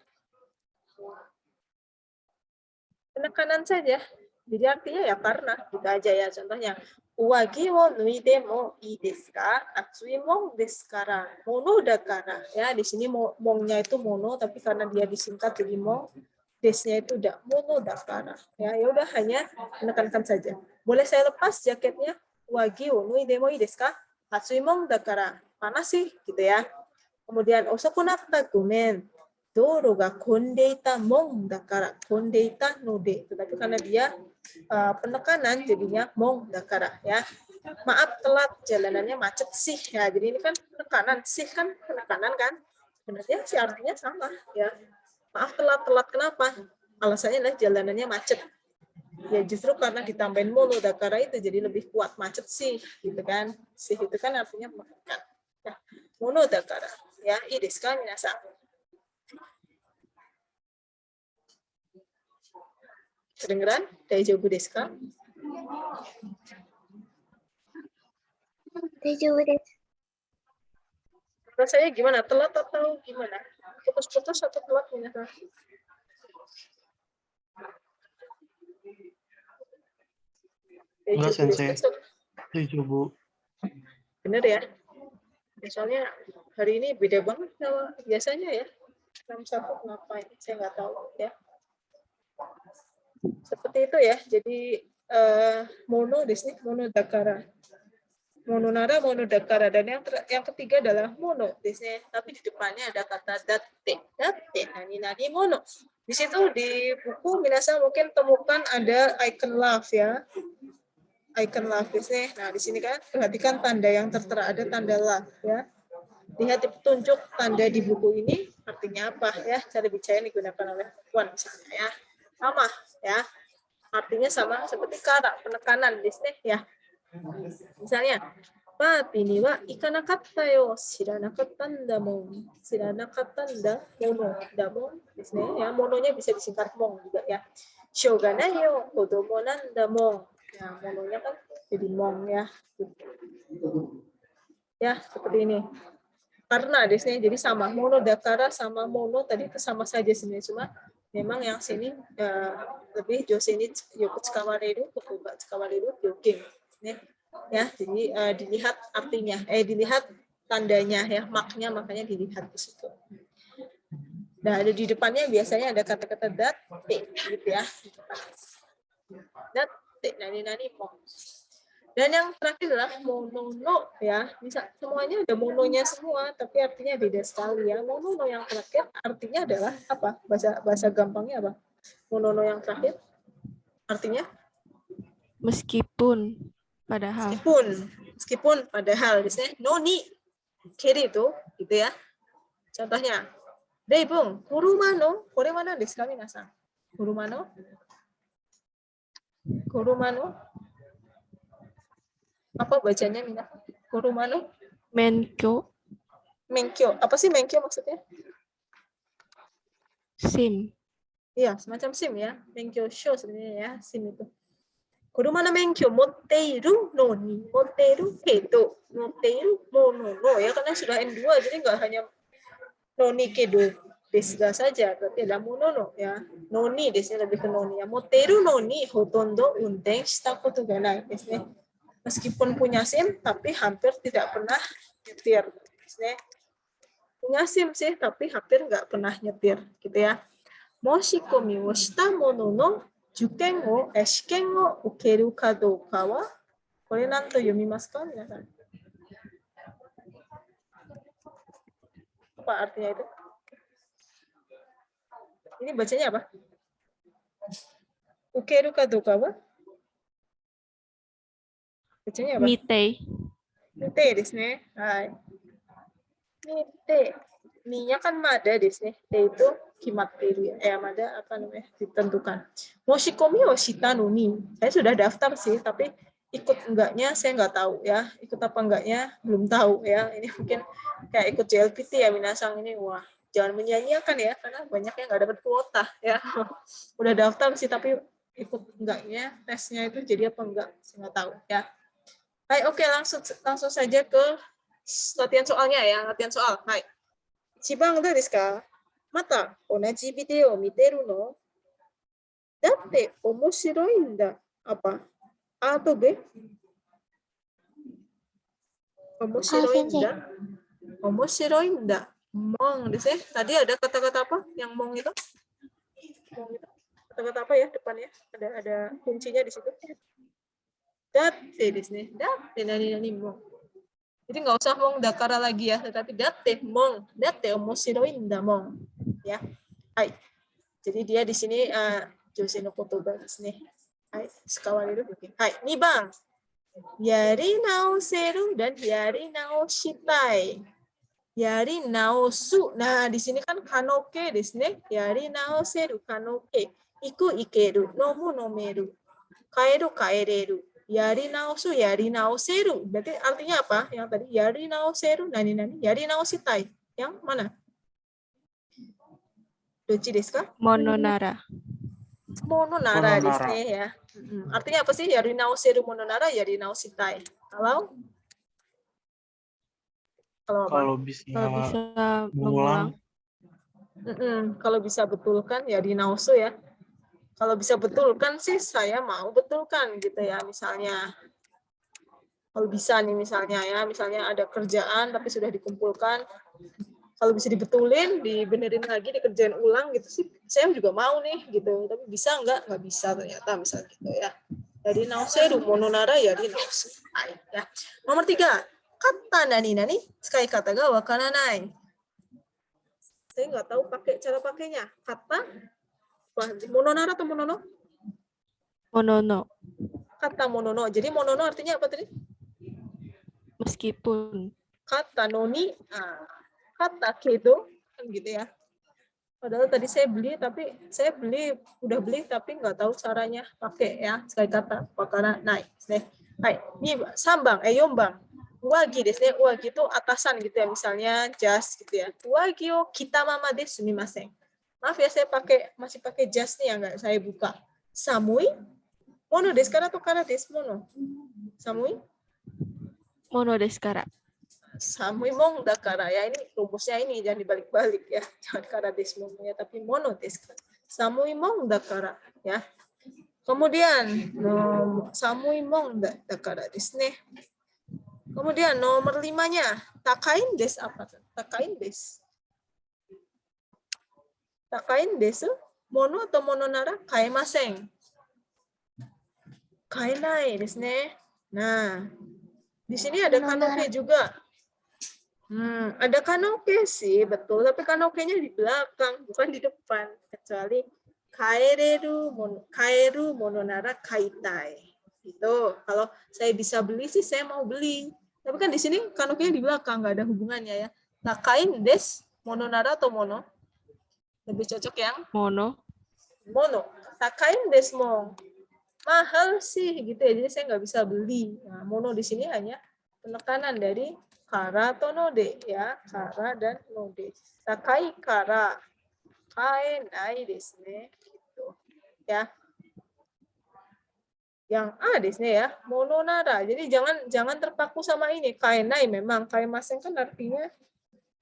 Penekanan saja. Jadi artinya ya karena, gitu aja ya. Contohnya, uwagi wo nuide mo ii desu ka? Atsui mo desu kara. Mono dakara. Ya, di sini mongnya itu mono, tapi karena dia disingkat jadi mo, desnya itu udah mono dakara. Ya, ya udah hanya menekankan saja. Boleh saya lepas jaketnya? Uwagi wo nuide mo ii desu ka? Atsui mo dakara. Panas sih, gitu ya. Kemudian, osoku natta gomen. Doro ga kondeita mong dakara. Kondeita node. Tetapi karena dia penekanan jadinya mong dakara ya. Maaf telat, jalanannya macet sih. Ya, jadi ini kan penekanan, sih kan penekanan kan. Sebenarnya sih artinya sama ya. Maaf telat kenapa? Alasannya adalah jalanannya macet. Ya justru karena ditambahin mono dakara itu jadi lebih kuat macet sih, gitu kan. Sih itu kan artinya menekan. Ya, mono dakara. Ya, ii desu ka minasan? Kedengeran? Daijoubu desu ka? Daijoubu desu. Rasanya gimana? Telat atau gimana? Putus-putus atau telat minasan? Enggak, Daijoubu desu Sensei. ka? Daijoubu. Bener ya? Soalnya hari ini beda banget sama biasanya ya. 61 kenapa ini? Saya nggak tahu ya. Seperti itu ya. Jadi mono desu, mono dakara. Mono nara, mono dakara. Dan yang ketiga adalah mono desu. Tapi di depannya ada kata datte. Datte, nani mono. Di situ di buku minasan mungkin temukan ada icon love ya. Icon love desu. Nah, di sini kan perhatikan tanda yang tertera, ada tanda love ya. Lihat di petunjuk tanda di buku ini artinya apa ya, cara bicara yang digunakan oleh perempuan misalnya ya. Sama ya. Artinya sama seperti kara, penekanan desu ya. Misalnya, Papi ni wa ikanakatta yo, shiranakatta nda mon. Shiranakatta nda mono, nda mon desu ya. Mononya bisa disingkat mon juga ya. Shoganai yo, kodomo nanda mon. Nah, mononya kan jadi mon ya. Ya, seperti ini. Karena di sini jadi sama, mono dakara sama mono tadi itu sama saja sebenarnya, cuma memang yang sini lebih joseni yoku tsukamareru, toku ga tsukamareru yogen ya. Jadi dilihat artinya, dilihat tandanya ya, makanya dilihat di situ. Nah, ada di depannya biasanya ada kata-kata datte gitu ya. Datte nani mo. Dan yang terakhir adalah monono ya. Bisa semuanya ada mononya semua, tapi artinya beda sekali ya. Monono yang terakhir artinya adalah apa? Bahasa gampangnya apa? Monono yang terakhir artinya Meskipun, padahal. Meskipun padahal biasanya noni kiri itu gitu ya. Contohnya, Deibung, kurumano, kore mana desu ka minasan? Kurumano? Apa bacanya Mina? Kurumano? Menkyo, Menkyo. Apa sih menkyo maksudnya? SIM. Iya, semacam SIM ya. Menkyo show sebenarnya ya, SIM itu. Kuruma no menkyo motteiru no ni, motteiru kedo, motteiru mono no ya, karena sudah N2 jadi nggak hanya no ni kedo desu ga saja, berarti ada mono no ya. No ni desu lebih ke no ni ya. Motteiru no ni hotondo unten shita koto ga nai desu ne. Meskipun punya SIM, tapi hampir tidak pernah nyetir. Punya SIM sih, tapi hampir nggak pernah nyetir, gitu ya. Moshikomi wo shita mono no juken wo, shiken wo ukeru ka douka wa, kore nan to yomimasu ka, minasan? Apa artinya itu? Ini bacanya apa? Ukeru ka douka wa? Bacanya apa? Mitei. Mite desu ne. Hai. Mite. Mi-nya kan mada desu ne. Te itu kimatteru ya. Mada apa namanya? Ditentukan. Moshikomi wa shita no ni. Saya sudah daftar sih, tapi ikut enggaknya saya nggak tahu ya. Ikut apa enggaknya belum tahu ya. Ini mungkin kayak ikut JLPT ya minasang ini. Wah, jangan menyanyiakan ya, karena banyak yang nggak dapat kuota ya. Udah daftar sih, tapi ikut enggaknya tesnya itu jadi apa enggak, saya nggak tahu ya. Hai, oke, langsung saja ke latihan soalnya ya, latihan soal. Hai. Chibang do desu ka? Mata onaji video miteru no? Datte omoshiroinda. Apa? A atau B? Omoshiroinda. Omoshiroinda. Mong. Di sini tadi ada kata-kata apa yang mong itu? Mong itu. Kata-kata apa ya depannya? Ada kuncinya di situ. Datte di sini. Datte nani mong. Jadi nggak usah mong dakara lagi ya, tetapi datte mong. Datte omoshiroinda mong. Ya. Hai. Jadi dia di sini jose no kotoba desu ne. Hai, sekawareru. Hai, 2番. Yari naoseru dan yari naoshitai. Yari naosu. Nah, di sini kan kanoke desu ne. Yari naoseru kanoke. Iku ikeru, nomu nomeru. Kaeru kaereru. Yari naosu, yari naoseru. Berarti artinya apa? Yang tadi yari naoseru, nani nani. Yari naoshitai. Yang mana? Dochi desu ka? Mononara. Mononara desu Mononara. ne ya. Artinya apa sih? Yari naoseru mononara, yari naoshitai. Kalau apa? Kalau bisa Kalau bisa mengulang, mengulang. Kalau bisa betulkan ya di nausu ya. Kalau bisa betulkan sih saya mau betulkan gitu ya. Misalnya kalau bisa nih misalnya ya, misalnya ada kerjaan tapi sudah dikumpulkan, kalau bisa dibetulin, dibenerin lagi, dikerjain ulang gitu sih, saya juga mau nih gitu. Tapi bisa nggak? Nggak bisa ternyata misalnya gitu ya. Jadi nauseru mononara ya di nausu. Ya. Nomor 3, kata nani nani, sekai kata ga wakaranai. Saya nggak tahu cara pakainya. Kata mononara atau monono? Monono. Kata monono. Jadi monono artinya apa tadi? Meskipun. Kata noni, kata kedo, kan gitu ya. Padahal tadi saya beli udah beli tapi nggak tahu caranya pakai ya. Sekali kata wakana naik. Hai, ini sambang, yombang. Uwagi desu ne. Uwagi itu atasan gitu ya, misalnya jas gitu ya. Uwagi o kita mama desu sumimasen. Maaf ya, saya masih pakai jas nih yang nggak saya buka. Samui? Mono desu kara atau kara desu mono? Samui? Mono desu kara. Samui mong dakara ya, ini rumusnya ini jangan dibalik-balik ya. Jangan kara desu mono ya, tapi mono desu kara. Samui mong dakara ya. Kemudian samui mong dakara desu ne. Kemudian nomor 5-nya, takain desu apa? Takain desu. Takain desu, mono atau mononara, kaemasen. Kaenai desu ne. Nah, di sini ada kanoke juga. Ada kanoke sih, betul. Tapi kanoke-nya di belakang, bukan di depan. Kecuali kaeru mononara kaitai. Gitu. Kalau saya bisa beli sih, saya mau beli. Tapi kan di sini kanoke-nya di belakang, nggak ada hubungannya ya. Takain des, mononara atau mono? Lebih cocok yang Mono. mono. Takain des mo. Mahal sih gitu ya. Jadi saya nggak bisa beli. Nah, mono di sini hanya penekanan dari kara atau node ya. Kara dan node. Takai kara. Kaenai desu ne. Gitu. Ya. Yang A desu ne ya. Mononara. Jadi jangan terpaku sama ini. Kaenai memang. Kaemasen kan artinya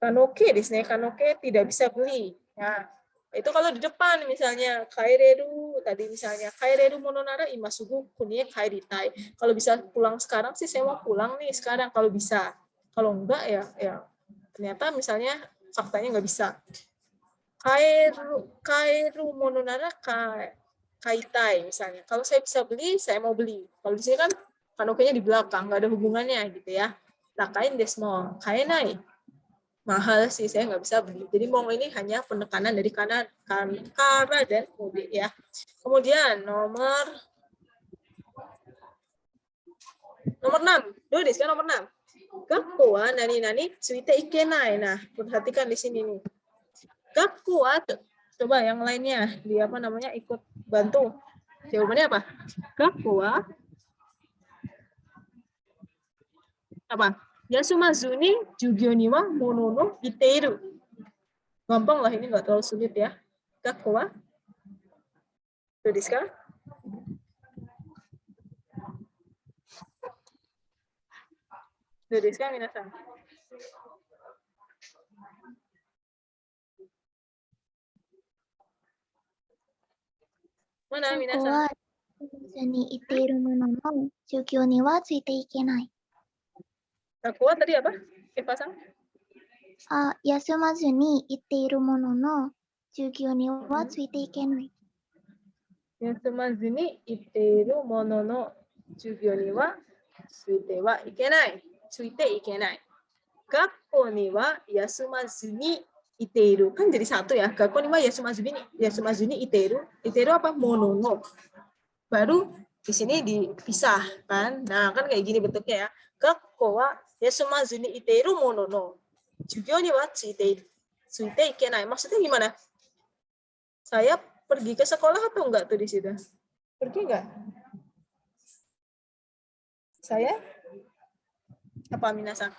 kanoke desu ne. Kanoke tidak bisa beli. Ya. Itu kalau di depan misalnya kaireru tadi misalnya kaireru mononara imasugu kunie kairitai. Kalau bisa pulang sekarang sih saya mau pulang nih sekarang kalau bisa. Kalau enggak ya ternyata misalnya faktanya nggak bisa. Kairu mononara kaitai misalnya. Kalau saya bisa beli, saya mau beli. Kalau di sini kan kanoke-nya di belakang, nggak ada hubungannya gitu ya. Takain desu mo kaenai. Mahal sih, saya nggak bisa beli. Jadi mong ini hanya penekanan dari kara dan node ya. Kemudian nomor 6. Dua desu kan nomor 6. Gakko wa nani-nani tsuite ikenai. Nah, perhatikan di sini nih. Gakko wa, coba yang lainnya di apa namanya ikut bantu. Jawabannya apa? Gakko wa apa? Yasumazu ni jugyo ni wa mono no iteiru. Gampang lah, ini nggak terlalu sulit ya. Gakko wa? Do desu ka? Do desu ka minasan? Mana ここ minasan? は休に行っているものの授業にはついていけない。 Gakuwa tadi apa? Eva-san? 休まずに行っているものの授業にはついていけない。 Yasumazu ni iteru mono no jugyo ni wa tsuite wa ikenai. Tsuite ikenai. Gakko ni wa yasumazu ni iteru. Kan jadi satu ya. Gakko ni wa yasumazu ni iteru. Iteru apa? Mono no. Baru di sini dipisah kan. Nah, kan kayak gini bentuknya ya. Gakko wa yasumazu ni iteru mono no. Jugyo ni wa tsuite ikenai. Maksudnya gimana? Saya pergi ke sekolah atau enggak tuh di situ? Pergi enggak? Saya? Apa minasan?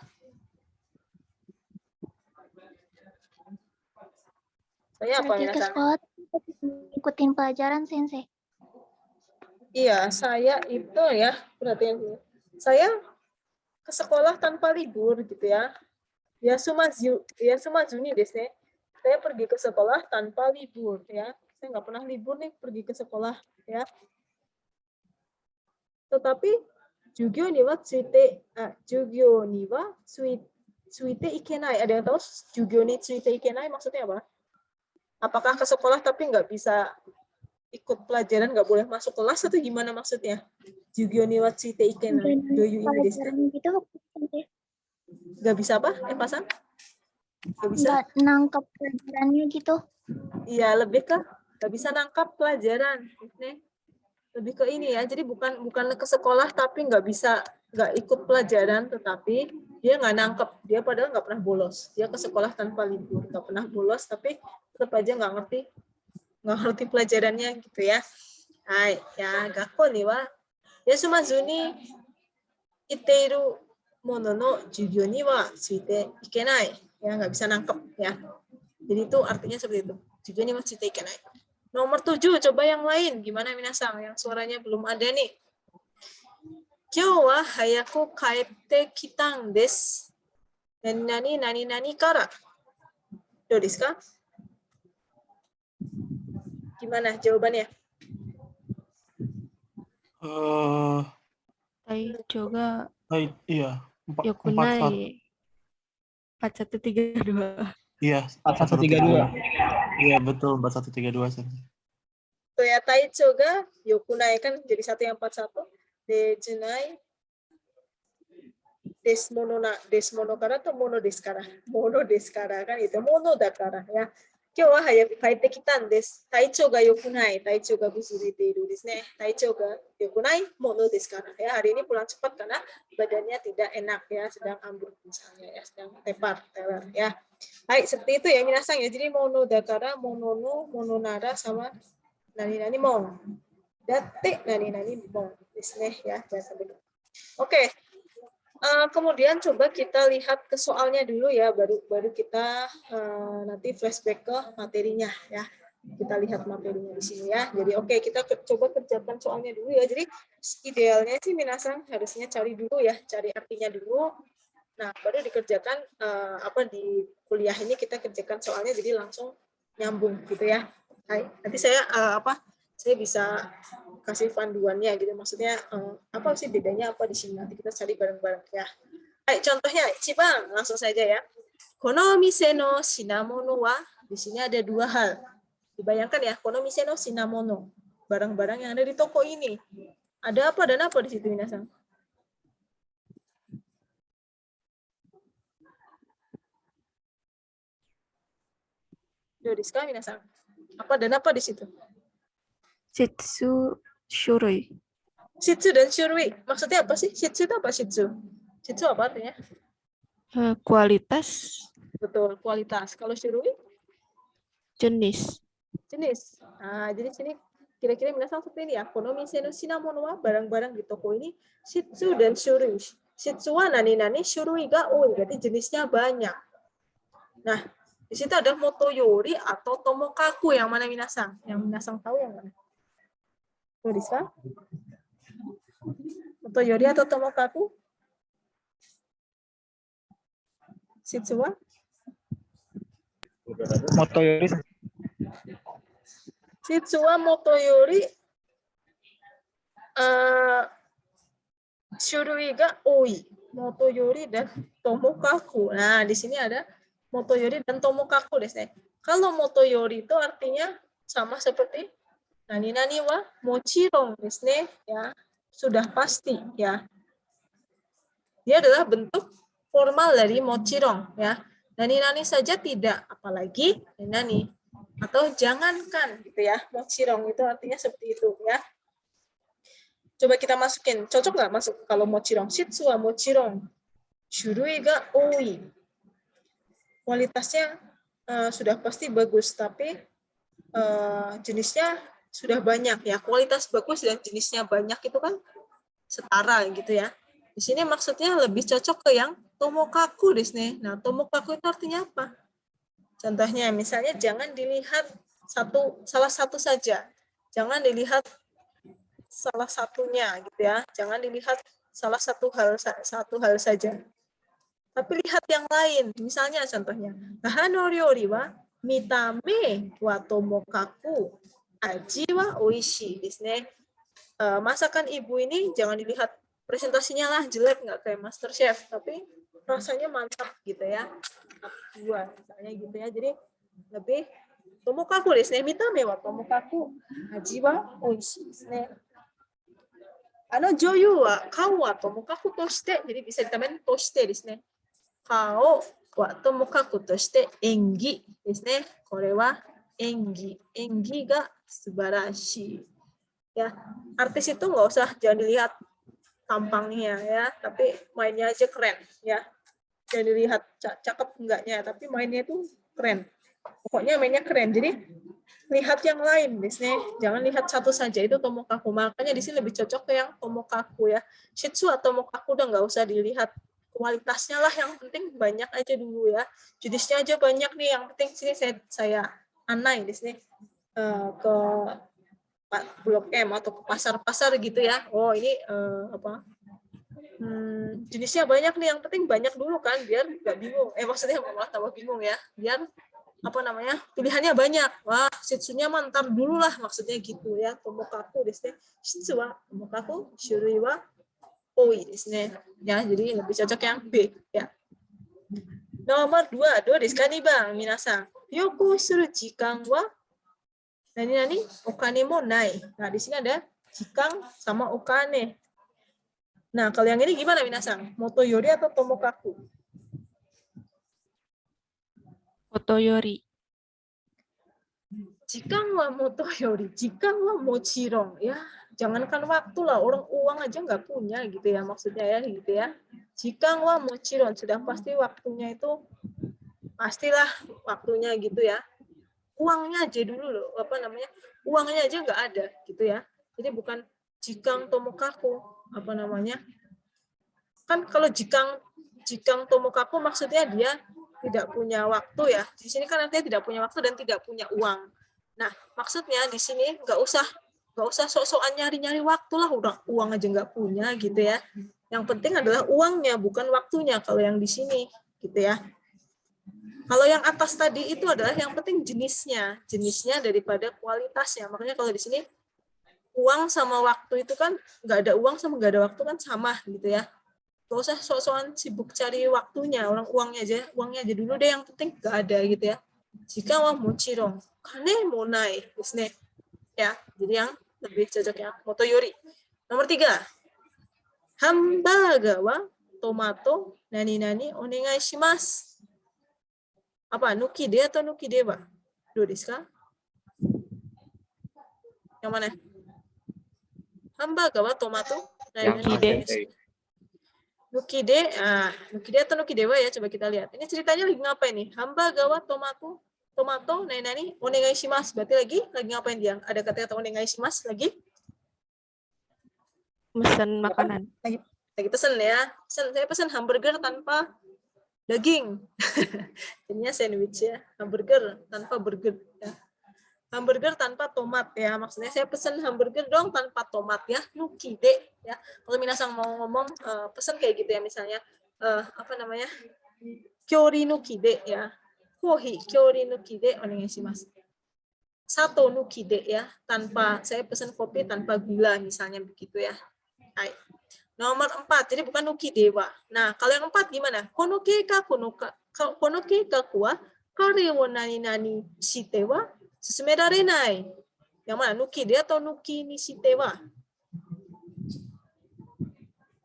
Saya apa Pergi ke minasan? sekolah ikutin pelajaran sensei. Iya, saya itu ya, perhatian dulu. Saya ke sekolah tanpa libur gitu ya. Yasumazu ni desu ne. Saya pergi ke sekolah tanpa libur ya. Saya nggak pernah libur nih pergi ke sekolah ya. Tetapi jugyo ni wa tsuite ikenai. Ada yang tahu jugyo ni tsuite ikenai maksudnya apa? Apakah ke sekolah tapi nggak bisa ikut pelajaran, nggak boleh masuk kelas atau gimana maksudnya? Jugyo ni wa tsuite ikenai. Do you ini desu? Pelajaran gitu sensei. Nggak bisa apa? Pasan? Nggak bisa? Nggak nangkep pelajarannya gitu. Iya, lebih ke nggak bisa nangkap pelajaran. Lebih ke ini ya, jadi bukan ke sekolah tapi nggak ikut pelajaran, tetapi dia nggak nangkep, dia padahal nggak pernah bolos, dia ke sekolah tanpa libur, nggak pernah bolos tapi tetap aja nggak ngerti pelajarannya gitu ya. Hai ya, gakko ni wa yasumazu ni iteiru mono no jugyo ni wa tsuite ikenai, ya nggak bisa nangkep ya. Jadi itu artinya seperti itu, jugyo ni wa tsuite ikenai. Nomor 7, coba yang lain. Gimana minasan? Yang suaranya belum ada nih. Kyou wa hayaku kaete kitan desu. Nani kara. Do desu ka? Gimana jawabannya? Taicho ga Iya. 良くない 4132. Iya. 4132. Iya betul 4132. Tuh ya, taicho ga yokunai kan jadi satu yang 41. Dejunai desmono kara atau mono deskara? Mono deskara kan itu mono dakara ya. Kyou wa hayaku kaete kitan desu. Taicho ga yokunai, taicho ga busurite desu ne. Taicho ga yokunai, mono deskara. Ya, hari ini pulang cepat karena badannya tidak enak ya, sedang ambruk misalnya ya, sedang teler ya. Baik, seperti itu ya minasan ya. Jadi mono dakara, monono, mononara sama nani mon. Datte nani mon desu ne ya. Oke. Kemudian coba kita lihat ke soalnya dulu ya, baru kita nanti flashback ke materinya ya. Kita lihat materinya di sini ya. Jadi oke, kita coba kerjakan soalnya dulu ya. Jadi idealnya sih minasan harusnya cari dulu ya, cari artinya dulu. Nah, baru dikerjakan di kuliah ini kita kerjakan soalnya jadi langsung nyambung gitu ya. Nanti saya saya bisa kasih panduannya gitu, maksudnya apa sih bedanya apa di sini, nanti kita cari bareng-bareng ya. Contohnya Cibang, langsung saja ya. Kono mise no shinamono wa, di sini ada dua hal. Dibayangkan ya, kono mise no shinamono, barang-barang yang ada di toko ini. Ada apa dan apa di situ minasan? Dodiska minasan. Apa dan apa di situ? Shitsu shurui. Shitsu dan shurui. Maksudnya apa sih? Shitsu itu apa shitsu? Shitsu apa artinya? Kualitas. Betul, kualitas. Kalau shurui? Jenis. Jenis. Nah, jadi sini kira-kira minasan seperti ini ya. Kono mise no shinamono wa, barang-barang di toko ini shitsu dan shurui. Shitsu wa nani, shurui ga oi, berarti jenisnya banyak. Nah, di situ ada motoyori atau tomokaku, yang mana minasan? Yang minasan tahu yang mana? Desu? Motoyori atau tomokaku? Shitsu wa? Motoyori. Shitsu wa motoyori Shurui ga oi, motoyori dan tomokaku. Nah, di sini ada motoyori dan tomokaku desu. Kalau motoyori itu artinya sama seperti nani-nani wa mochiron desu ne, ya. Sudah pasti, ya. Dia adalah bentuk formal dari mochiron, ya. Nani-nani saja tidak, apalagi nani. Atau jangankan gitu ya. Mochiron itu artinya seperti itu, ya. Coba kita masukin, cocok nggak masuk kalau mochiron? Shitsu wa mochiron, shurui ga oi. Kualitasnya sudah pasti bagus, tapi jenisnya sudah banyak ya. Kualitas bagus dan jenisnya banyak itu kan setara gitu ya. Di sini maksudnya lebih cocok ke yang tomokaku desu. Nah, tomokaku itu artinya apa? Contohnya misalnya jangan dilihat salah satu saja. Jangan dilihat salah satunya gitu ya. Jangan dilihat salah satu hal saja. Tapi lihat yang lain. Misalnya contohnya, Hano ryori wa mitame wa tomokaku aji wa oishi desu ne. Masakan ibu ini jangan dilihat presentasinya lah jelek, nggak kayak MasterChef, tapi rasanya mantap gitu ya. Dua misalnya gitu ya. Jadi lebih tomokaku desu ne. Mitame wa tomokaku aji wa oishi desu ne. Joyu wa kao wa tomokaku toshite, jadi bisa ditambahin toshite desu ne. Kao wa tomokaku toshite engi desu ne. Kore wa engi. Engi ga subarashi. Ya, artis itu nggak usah jangan dilihat tampangnya ya, tapi mainnya aja keren ya. Jangan dilihat cakep enggaknya, tapi mainnya itu keren. Pokoknya mainnya keren. Jadi lihat yang lain, biasanya jangan lihat satu saja, itu tomokaku. Makanya di sini lebih cocok ke yang tomokaku ya. Shitsu atau tomokaku udah nggak usah dilihat kualitasnya lah, yang penting banyak aja dulu ya. Jenisnya aja banyak nih, yang penting sini saya anai di sini ke Blok M atau ke pasar-pasar gitu ya. Oh ini jenisnya banyak nih, yang penting banyak dulu kan, biar nggak bingung. Maksudnya malah tambah bingung ya, biar pilihannya banyak. Wah, shitsunya mantar dulu lah, maksudnya gitu ya. Tomokaku desu ne. Shitsu wa tomokaku, shurui wa oi desu ne. Ya, jadi lebih cocok yang B ya. Nomor 2, do desu ka ni bang, minasan. Yoku suru jikan wa nani okane mo nai. Nah, di sini ada jikang sama okane. Nah, kalau yang ini gimana minasan? Motoyori atau tomokaku? Motoyori. Jikang wa motoyori, jikang wa mochiron. Ya, jangankan waktu lah, orang uang aja nggak punya gitu ya, maksudnya ya gitu ya. Jikang wa mochiron, sudah pasti waktunya itu pastilah waktunya gitu ya. Uangnya aja dulu loh, uangnya aja nggak ada gitu ya. Jadi bukan jikang tomokaku, kan kalau jikang tomokaku maksudnya dia tidak punya waktu ya. Di sini kan artinya tidak punya waktu dan tidak punya uang. Nah, maksudnya di sini nggak usah sok-sokan nyari-nyari waktu lah, udah uang aja nggak punya gitu ya. Yang penting adalah uangnya, bukan waktunya kalau yang di sini gitu ya. Kalau yang atas tadi itu adalah yang penting jenisnya daripada kualitasnya. Makanya kalau di sini uang sama waktu itu kan nggak ada uang sama nggak ada waktu kan sama gitu ya. Gak usah sok-sokan sibuk cari waktunya, uangnya aja dulu deh, yang penting nggak ada gitu ya. Jika wa mochiron kane mo nai desu ne. Ya, jadi yang lebih cocok ya motoyori. Nomor 3. Hamburger wa tomato nani onegai shimasu. Apa? Nukide atau nukideba? Do desu ka? Yang mana? Hamburger wa tomato Yang Nukide. Nukide, nukide atau nukideba ya, coba kita lihat. Ini ceritanya lagi ngapain nih? Hamburger wa tomato nani onegai shimasu. Berarti lagi ngapain dia? Ada kata-kata onegai shimasu lagi? Mesen makanan. Lagi pesen ya. Saya pesen hamburger tanpa daging. Jadinya sandwich ya. Hamburger tanpa burger ya. Hamburger tanpa tomat ya. Maksudnya saya pesen hamburger dong tanpa tomat ya. Nukide ya. Kalau minasan mau ngomong pesen kayak gitu ya, misalnya kyori nukide ya. Kohi kyori nukide onegai shimasu. Sato nukide ya, tanpa saya pesan kopi tanpa gula misalnya begitu ya. Hai. Nomor 4, jadi bukan nukidewa. Nah, kalau yang 4 gimana? Konoke kaku wa kare wo nani nani shite wa susumerarenai. Yang mana? Nukide atau nuki ni shite wa?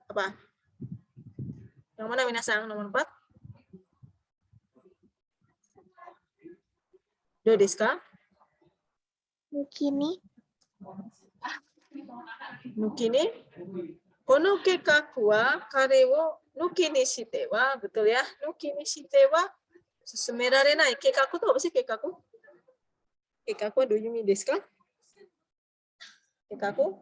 Apa? Yang mana minasang nomor 4? Do desu ka? Nukini. Nukini? Kono kekaku wa kare wo nuki ni shite wa, betul ya? Nuki ni shite wa susumerarenai. Kekaku itu apa sih kekaku? Kekaku do you mean desu ka? Kekaku?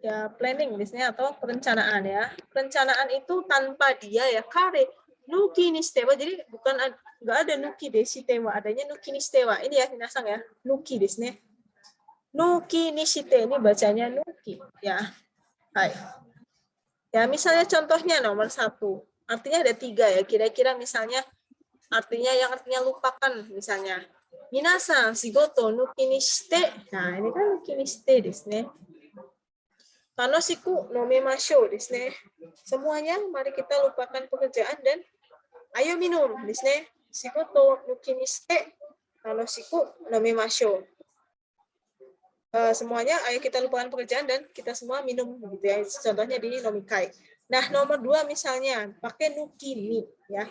Ya, planning biasanya atau perencanaan ya. Perencanaan itu tanpa dia ya. Kare nuki ni shite wa. Jadi bukan nggak ada nuki de shite wa, adanya nuki ni shite wa. Ini ya minasang ya. Nuki desu ne. Nuki ni shite ini bacanya nuki ya. Hai. Ya, misalnya contohnya nomor 1. Artinya ada 3 ya. Kira-kira misalnya artinya lupakan misalnya. Minasan shigoto nuki ni shite. Nah, ini kan nuki ni shite desu ne. Tanoshiku nomemashou desu ne. Semuanya mari kita lupakan pekerjaan dan ayo minum desu ne. Shigoto nuki ni shite tanoshiku nomemashou. Semuanya ayo kita lupakan pekerjaan dan kita semua minum gitu ya. Contohnya di nomikai. Nah, nomor 2 misalnya pakai nuki ni ya.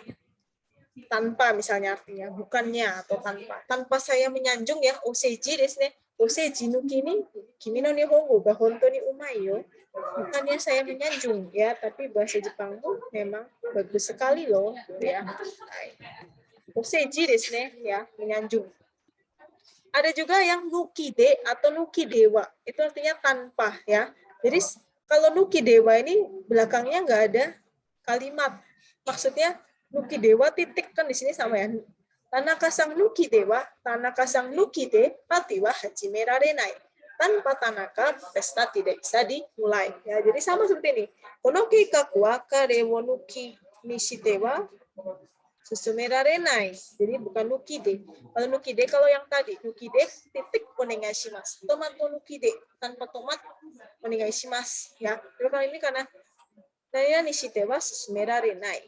Tanpa misalnya artinya bukannya atau tanpa. Tanpa saya menyanjung ya, oseji desu ne. Oseji nuki ni kimi no nihongo ga hontou ni umai yo. Bukannya saya menyanjung ya, tapi bahasa Jepangku memang bagus sekali loh gitu ya. Oseji desu ne ya, menyanjung. Ada juga yang nukide atau nukidewa. Itu artinya tanpa ya. Jadi kalau nukidewa ini belakangnya nggak ada kalimat. Maksudnya nukidewa titik kan di sini sama ya. Tanaka-sang nukidewa, tanaka-sang nukide, pati wa hajimerarenai. Tanpa Tanaka, pesta tidak bisa dimulai. Ya, jadi sama seperti ini. Kono keikaku wa kare wo nuki ni shite wa susumerarenai. Jadi bukan nukide. Kalau nukide, kalau yang tadi, nukide titik onegai shimasu. Tomato nukide, tanpa tomat onegai shimasu. Ya, kalau ini karena nanya nishite wa susumerarenai.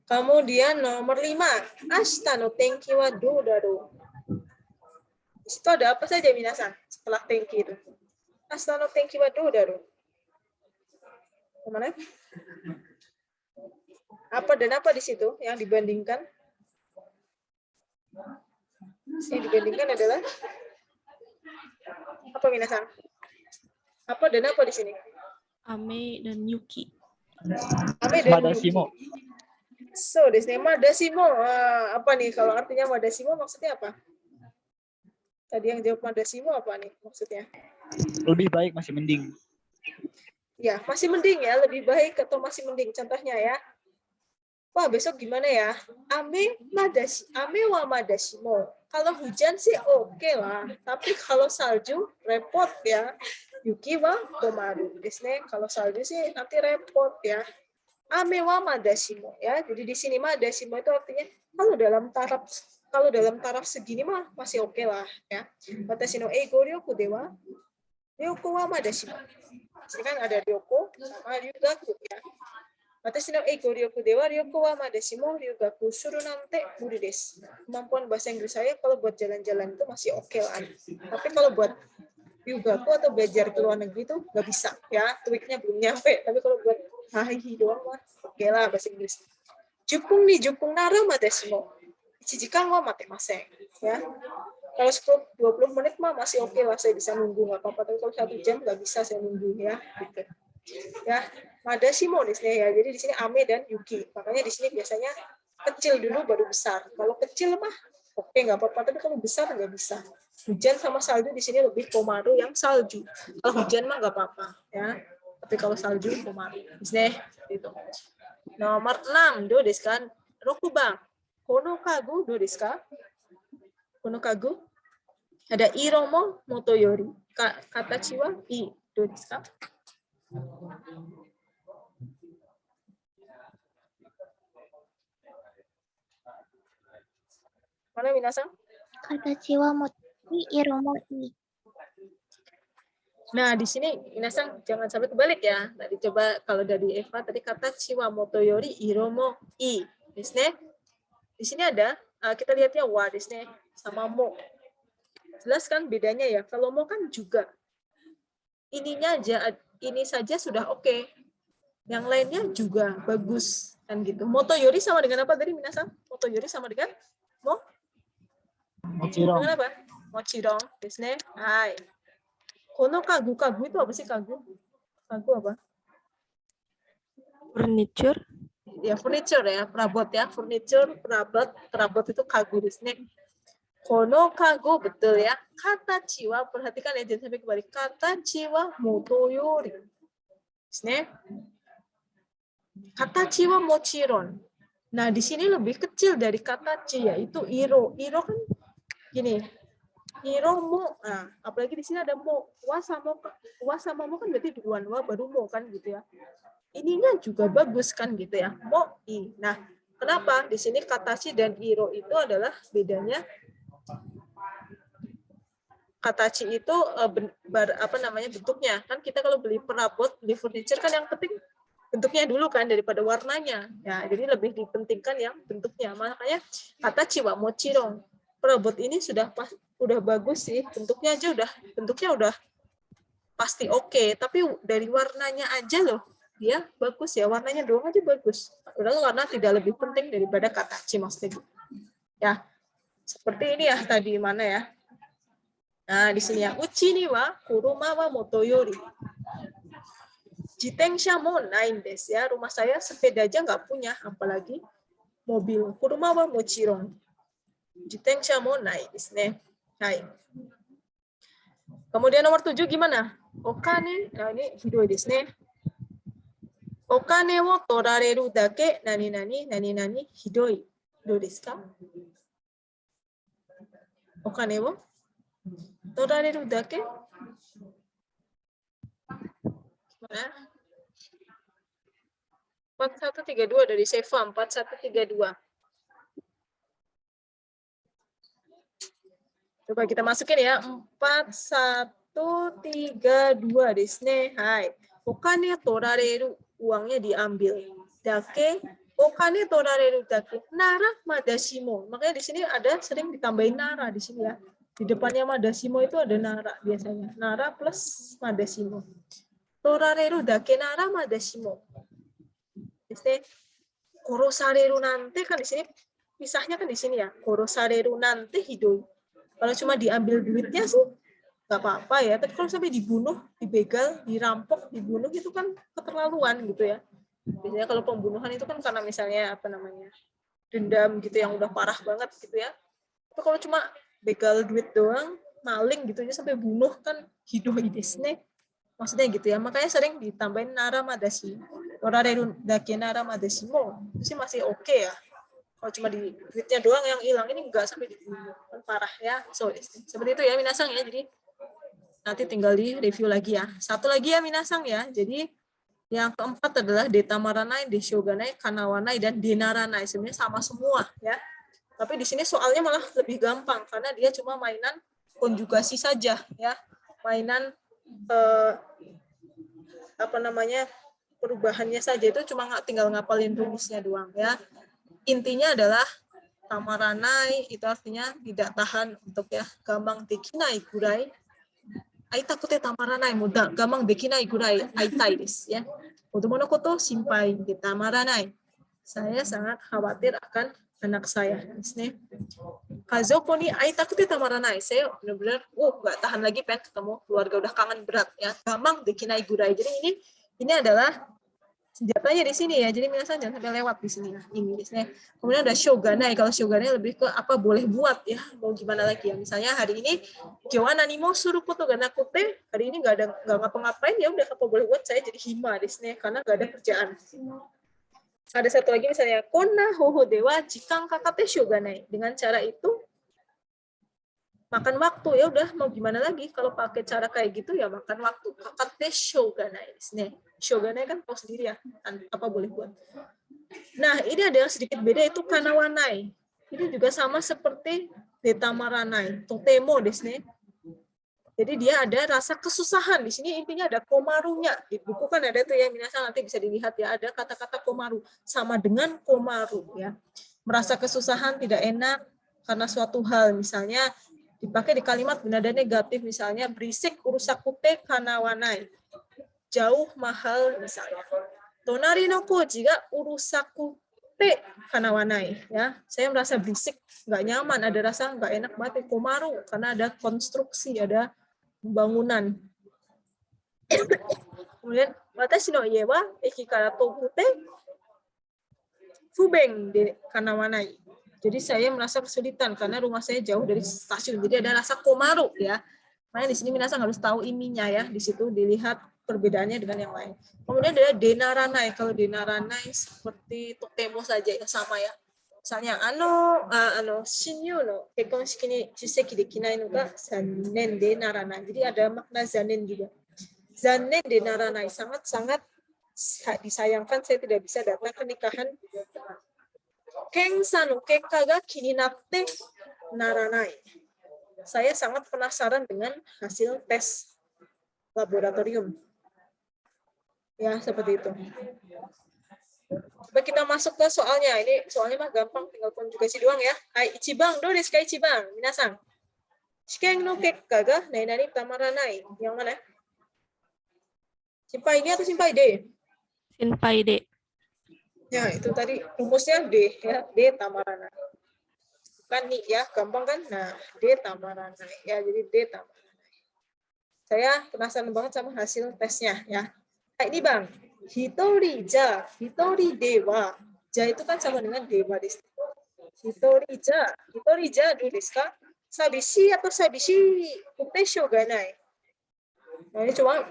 Kemudian nomor 5, ashita no tenki wa dou daru. Di situ ada apa saja minasan setelah tenki itu? Ashita no tenki wa dou daru. Kemana? Apa dan apa di situ yang dibandingkan? Yang dibandingkan adalah apa minasan? Apa dan apa di sini? Ame dan Yuki. Ame dan Madashimo. Yuki. So, di sini madashimo. Apa nih kalau artinya madashimo maksudnya apa? Tadi yang jawab madashimo apa nih maksudnya? Lebih baik, masih mending. Ya, masih mending ya, lebih baik atau masih mending. Contohnya ya. Wah, besok gimana ya? Ame wa madashimo. Kalau hujan sih oke lah. Tapi kalau salju, repot ya. Yuki wa komaru. Kalau salju sih nanti repot ya. Ame wa madashimo ya. Jadi di sini madashimo itu artinya kalau dalam taraf segini mah masih oke lah ya. Watashi no eigo ryoku dewa ryoko wa madashimo. Ini kan ada ryoko sama ryugaku ya. Watashi no eigo ryoku dewa ryoko wa madashimo ryugaku suru nante muri desu. Kemampuan bahasa Inggris saya kalau buat jalan-jalan itu masih oke lah. Tapi kalau buat ryugaku atau belajar ke luar negeri itu nggak bisa ya. Tweaknya belum nyampe. Tapi kalau buat hahihi doang mah oke lah bahasa Inggris. Jupung nara madashimo. 1 jikan wa matemasen ya. Kalau 10-20 menit mah masih oke lah, saya bisa nunggu nggak apa-apa. Tapi kalau 1 jam nggak bisa saya nunggu ya. Gitu. Ya, madashimo di sini ya. Jadi di sini ame dan yuki. Makanya di sini biasanya kecil dulu baru besar. Kalau kecil mah oke nggak apa-apa. Tapi kalau besar nggak bisa. Hujan sama salju di sini lebih komaru yang salju. Kalau hujan mah nggak apa-apa ya. Tapi kalau salju komaru. Di sini itu. Nomor 6 do desu kan. Rokuban. Kono kagu do desu ka? Kono kagu ada iro mo motoyori. Katachi wa i do desu ka? Mana minasan? 形はもち、色もいい。 Nah, di sini minasan jangan sampai kebalik ya. Tadi coba kalau dari Eva tadi kata chiwa moto yori iromo i. Di sini ada kita lihatnya wa sama mo. Jelas kan bedanya ya. Kalau mo kan juga ininya aja ini saja sudah oke. Yang lainnya juga bagus kan gitu. Moto yori sama dengan apa tadi minasan? Moto yori sama dengan mo? Mochirong. Dengan apa? Mochirong. Hai. Kono kagu itu apa sih kagu? Kagu apa? Furniture. Ya furniture ya, perabot ya, furniture, perabot itu kagu disini. Kono kagu betul ya. Kata jiwa, perhatikan ya jangan sampai kembali. Kata jiwa motoyori. Disini. Kata jiwa mochiron. Nah di sini lebih kecil dari kata ji yaitu iro. Iro kan gini. Iro mo, nah, apalagi di sini ada mo, wa sama mo kan berarti duluan, wa baru mo kan gitu ya. Ininya juga bagus kan gitu ya, mo i. Nah, kenapa di sini katachi dan iro itu adalah bedanya? Katachi itu bentuknya kan kita kalau beli perabot, beli furniture kan yang penting bentuknya dulu kan daripada warnanya. Ya, jadi lebih dipentingkan yang bentuknya. Makanya katachi wa mochirong. Perabot ini sudah bagus sih, bentuknya udah pasti oke, tapi dari warnanya aja loh dia bagus ya, warnanya doang aja bagus. Udah warna tidak lebih penting daripada katachi maksudnya. Ya, seperti ini ya tadi mana ya. Nah, di sini ya uchi ni wa kuruma wa motoyori. Jitensha mo nai desu ya, rumah saya sepeda aja nggak punya, apalagi mobil. Kuruma wa mochiron. Jitensha mo nai desu ne. Hai. Kemudian nomor 7 gimana? Okane, nah ini hidoi desu ne. Okane wo torareru dake nani nani hidoi. Do desu ka? Okane wo torareru dake? Gimana? 4132 dari Seva 4132. Coba kita masukin ya. 4132 desu. Hai. Okane torareru, uangnya diambil. Dake, okane torareru dake. Nara madashimo. Makanya di sini ada sering ditambahin nara di sini ya. Di depannya madashimo itu ada nara biasanya. Nara plus madashimo. Torareru dake nara madashimo. Desu. Korosareru nante kan di sini pisahnya kan di sini ya. Korosareru nante hidoi. Kalau cuma diambil duitnya sih nggak apa-apa ya. Tapi kalau sampai dibunuh, dibegal, dirampok, dibunuh itu kan keterlaluan gitu ya. Biasanya kalau pembunuhan itu kan karena misalnya dendam gitu yang udah parah banget gitu ya. Tapi kalau cuma begal duit doang, maling gitu aja sampai bunuh kan hidoi desu ne. Maksudnya gitu ya. Makanya sering ditambahin nara madashi. Torareru dake nara madashi mo. Itu sih masih oke ya. Kalau cuma di duitnya doang yang hilang, ini enggak sampai dibunuh, kan parah ya. So, seperti itu ya minasang ya. Jadi nanti tinggal di review lagi ya. Satu lagi ya minasang ya. Jadi yang keempat adalah detamaranai, deshoganai, kanawanai, dan denaranai. Sebenarnya sama semua ya. Tapi di sini soalnya malah lebih gampang karena dia cuma mainan konjugasi saja ya. Mainan perubahannya saja, itu cuma tinggal ngapalin rumusnya doang ya. Intinya adalah tamaranai itu artinya tidak tahan untuk ya, gamang dekinai gurai. Aitakute tamaranai, muda gamang dekinai gurai aitai desu ya. Kodomo no koto shinpai de tamaranai. Saya sangat khawatir akan anak saya. Kazoko ni aitakute tamaranai. Saya benar-benar nggak tahan lagi pengen ketemu keluarga, udah kangen berat ya. Gamang dekinai gurai. Jadi ini adalah senjatanya di sini ya. Jadi minasang jangan sampai lewat di sini. Ini biasanya. Kemudian ada shoganai. Kalau shoganai lebih ke apa boleh buat ya. Mau gimana lagi ya. Misalnya hari ini Kyowa nani mo suru koto ga nakute. Hari ini nggak ngapa-ngapain ya udah apa boleh buat saya jadi hima di sini karena nggak ada kerjaan. Ada satu lagi misalnya konna hoho dewa jikang kakate shoganai. Dengan cara itu makan waktu, ya udah mau gimana lagi kalau pakai cara kayak gitu ya makan waktu. Kakate shoganai desu. Shoganai kan tahu sendiri ya, apa boleh buat. Nah, ini ada yang sedikit beda, itu kanawanai. Ini juga sama seperti detamaranai, totemo desu ne. Jadi dia ada rasa kesusahan. Di sini intinya ada komarunya. Di buku kan ada tuh ya, minasan nanti bisa dilihat ya, ada kata-kata komaru sama dengan komaru ya. Merasa kesusahan, tidak enak karena suatu hal, misalnya dipakai di kalimat bernada negatif, misalnya berisik urusakute kanawanai. Jauh, mahal misalnya. Tonari no koji ga urusakute kanawanai ya. Saya merasa berisik, nggak nyaman, ada rasa nggak enak banget, komaru karena ada konstruksi, ada bangunan. Kemudian watashi no ie wa eki kara tokute fubeng de kanawanai. Jadi saya merasa kesulitan karena rumah saya jauh dari stasiun. Jadi ada rasa komaru ya. Makanya di sini minasan harus tahu iminya ya. Di situ dilihat perbedaannya dengan yang lain. Kemudian ada denaranai. Kalau denaranai seperti totemo saja ya, sama ya. Misalnya shinyu no kekonshiki ni jiseki dekinai no ga zannen de naranai. Jadi ada makna zanen juga. Zannen de naranai, sangat-sangat disayangkan saya tidak bisa datang ke nikahan. Kensa no kekka ga kini natte naranai. Saya sangat penasaran dengan hasil tes laboratorium. Ya, seperti itu. Coba kita masuk ke soalnya. Ini soalnya mah gampang, tinggal konjugasi doang ya. Hai, ichibang, do desu ka ichibang? Minasan. Shiken no kekka ga nani tamaranai. Yang mana? Simpai ini atau simpai D? Senpai de. Ya, itu tadi rumusnya D ya, D tamaranai. Bukan nih ya, gampang kan? Nah, D tamaranai. Ya, jadi D tamaranai. Saya penasaran banget sama hasil tesnya ya. Hai, ini Bang. Hitori ja, hitori dewa. Ja itu kan sama dengan dewa desu. Hitori ja do desu ka? Sabishi atau sabishi kute shoganai. Nah, ini cuma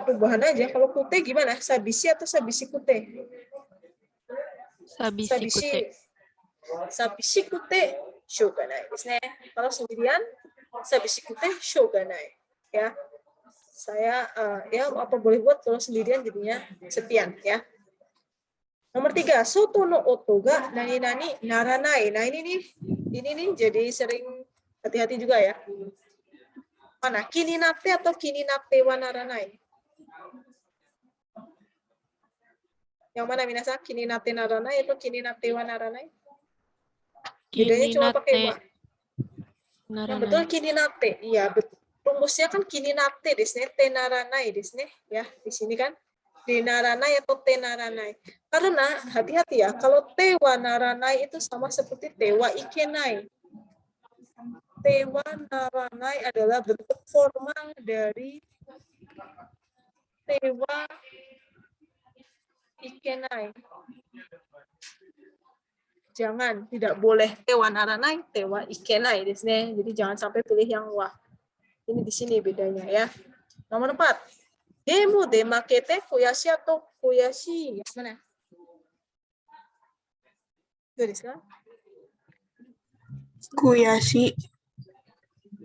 perubahan aja. Kalau kute gimana? Sabishi atau sabishi kute? Sabishi kute. Sabishi kute shoganai desu ne. Kalau sendirian sabishi kute shoganai. Ya. Saya ya apa boleh buat, kalau sendirian jadinya sepian ya. Nomor 3, soto no oto ga nani-nani naranai. Nah ini nih jadi sering hati-hati juga ya. Mana kini nate atau kini nate wa naranai? Yang mana minasan? Kini nate naranai atau kini nate wa naranai? Bedanya cuma pakai wa. Yang betul kini nate. Iya, betul. Rumusnya kan kini nate desu ne, tenaranai desu ne, ya di sini kan denaranai atau tenaranai. Karena hati-hati ya, kalau tewa naranai itu sama seperti tewa ikenai. Tewa naranai adalah bentuk formal dari tewa ikenai. Jangan, tidak boleh tewa naranai, tewa ikenai desu ne. Jadi jangan sampai pilih yang wa. Ini di sini bedanya ya. Nomor 4. Demo de makete koyashi atau koyashi. Yang mana? Itu kan? Koyashi.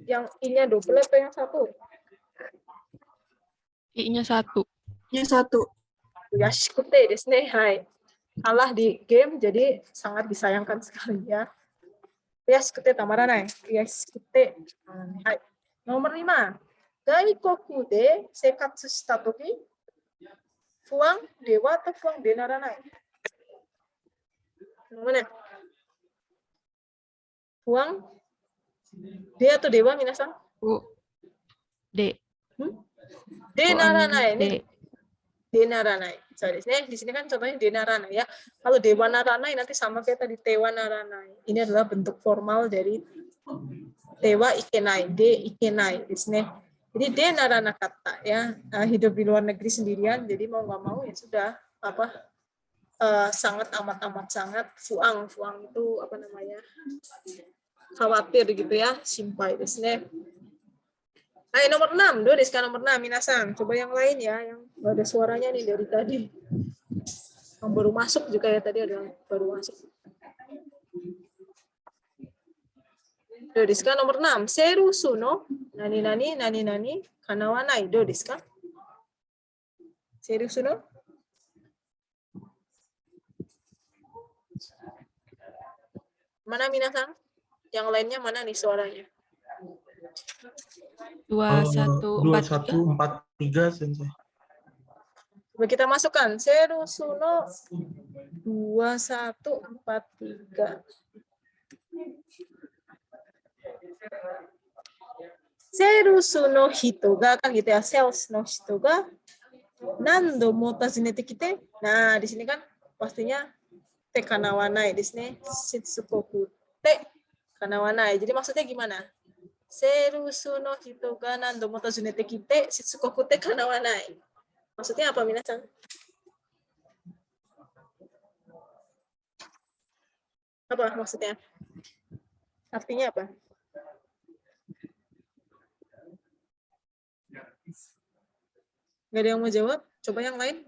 Yang I-nya double atau yang satu? I-nya 1. Nya 1. Koyashi kute desu ne. Hai. Kalah di game jadi sangat disayangkan sekali ya. Koyashi kute tamaranai. Koyashi kute. Hai. Nomor 5. Gaikoku de seikatsu shita toki fuan dewa atau fuan de naranai? Yang mana? Fuan de atau dewa minasan? De. De naranai. De. De naranai. So, di sini kan contohnya de naranai ya. Kalau dewa naranai nanti sama kayak tadi tewa naranai. Ini adalah bentuk formal dari tewa ikenai, de ikenai di sini. Jadi de narana kata ya, hidup di luar negeri sendirian, jadi mau nggak mau ya sudah sangat amat sangat fuang itu apa namanya, khawatir gitu ya, simpai desu ne. Ayo nomor 6, do desu ka nomor 6 minasan. Coba yang lain ya, yang nggak ada suaranya nih dari tadi. Yang baru masuk juga ya, tadi ada yang baru masuk. Do desu ka nomor 6. Serusu no nani kanawanai. Do desu ka? Serusu no? Mana Minasang? Yang lainnya mana nih suaranya? 2143. 2143 Coba kita masukkan. Seru Suno 2143. Seru Suno hito ga kan gitu ya. Sales no hito ga nando mo tazunete kite. Nah, di sini kan pastinya te kanawanai di sini shitsukoku te kanawanai. Jadi maksudnya gimana? Seru Suno hito ga nando mo tazunete kite shitsukoku te kanawanai. Maksudnya apa, Minasan? Apa maksudnya? Artinya apa? Nggak ada yang mau jawab? Coba yang lain.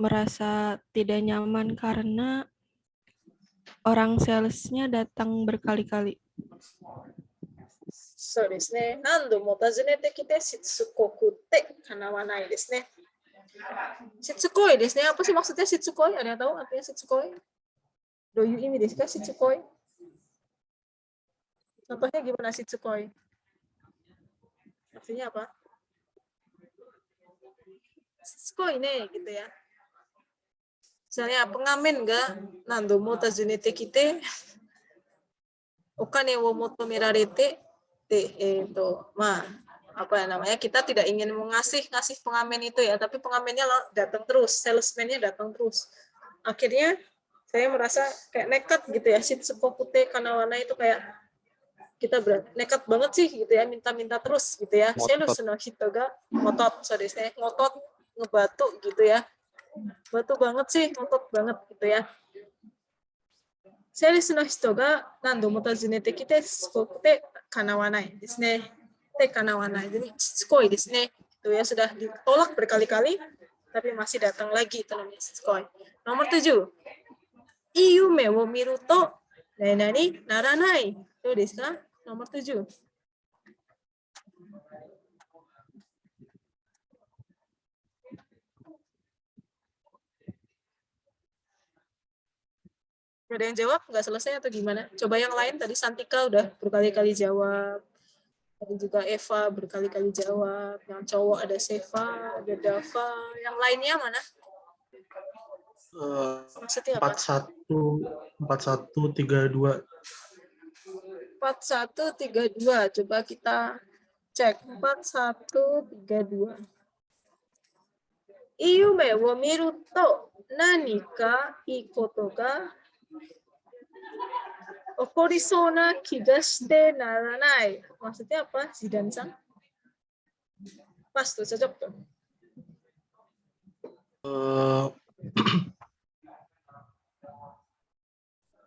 Merasa tidak nyaman karena orang salesnya datang berkali-kali. So desu ne. Nando mo tazunete kite shitsukoku te kanawanai desu ne. Shitsukoi desu ne. Apa sih maksudnya shitsukoi? Ada yang tahu artinya shitsukoi? Doyu imi desu ka shitsukoi? Contohnya gimana shitsukoi? Artinya apa? Shitsukoi ne gitu ya. Misalnya pengamen ga nando mo tazunete kite okane wo motomerarete apa ya namanya, kita tidak ingin ngasih pengamen itu ya, tapi pengamennya datang terus, salesman-nya datang terus. Akhirnya saya merasa kayak nekat gitu ya, shitsukoku te kanawana itu kayak kita nekat banget sih gitu ya, minta-minta terus gitu ya. Sales no hito ga ngotot, sorry saya ngotot, ngebatu gitu ya. Batu banget sih, ngotot banget gitu ya. Sales no hito ga nando mo tazunete kite shitsukoku te kanawanai desu ne. Te kanawanai. Jadi shitsukoi desu ne. Itu ya sudah ditolak berkali-kali tapi masih datang lagi itu namanya shitsukoi. Nomor 7. Iyume wo miru to nani naranai. Itu desu ka? Nomor 7. Ada yang jawab? Nggak selesai atau gimana? Coba yang lain, tadi Santika udah berkali-kali jawab. Tadi juga Eva berkali-kali jawab. Yang cowok ada Seva, ada Dava. Yang lainnya mana? Maksudnya apa? 4132. 4132. Coba kita cek. 4132. Iyume wo miru to nani ka ii koto ga okorisou na kiga shite naranai. Maksudnya apa? Zidan-san? Pas tuh, cocok tuh.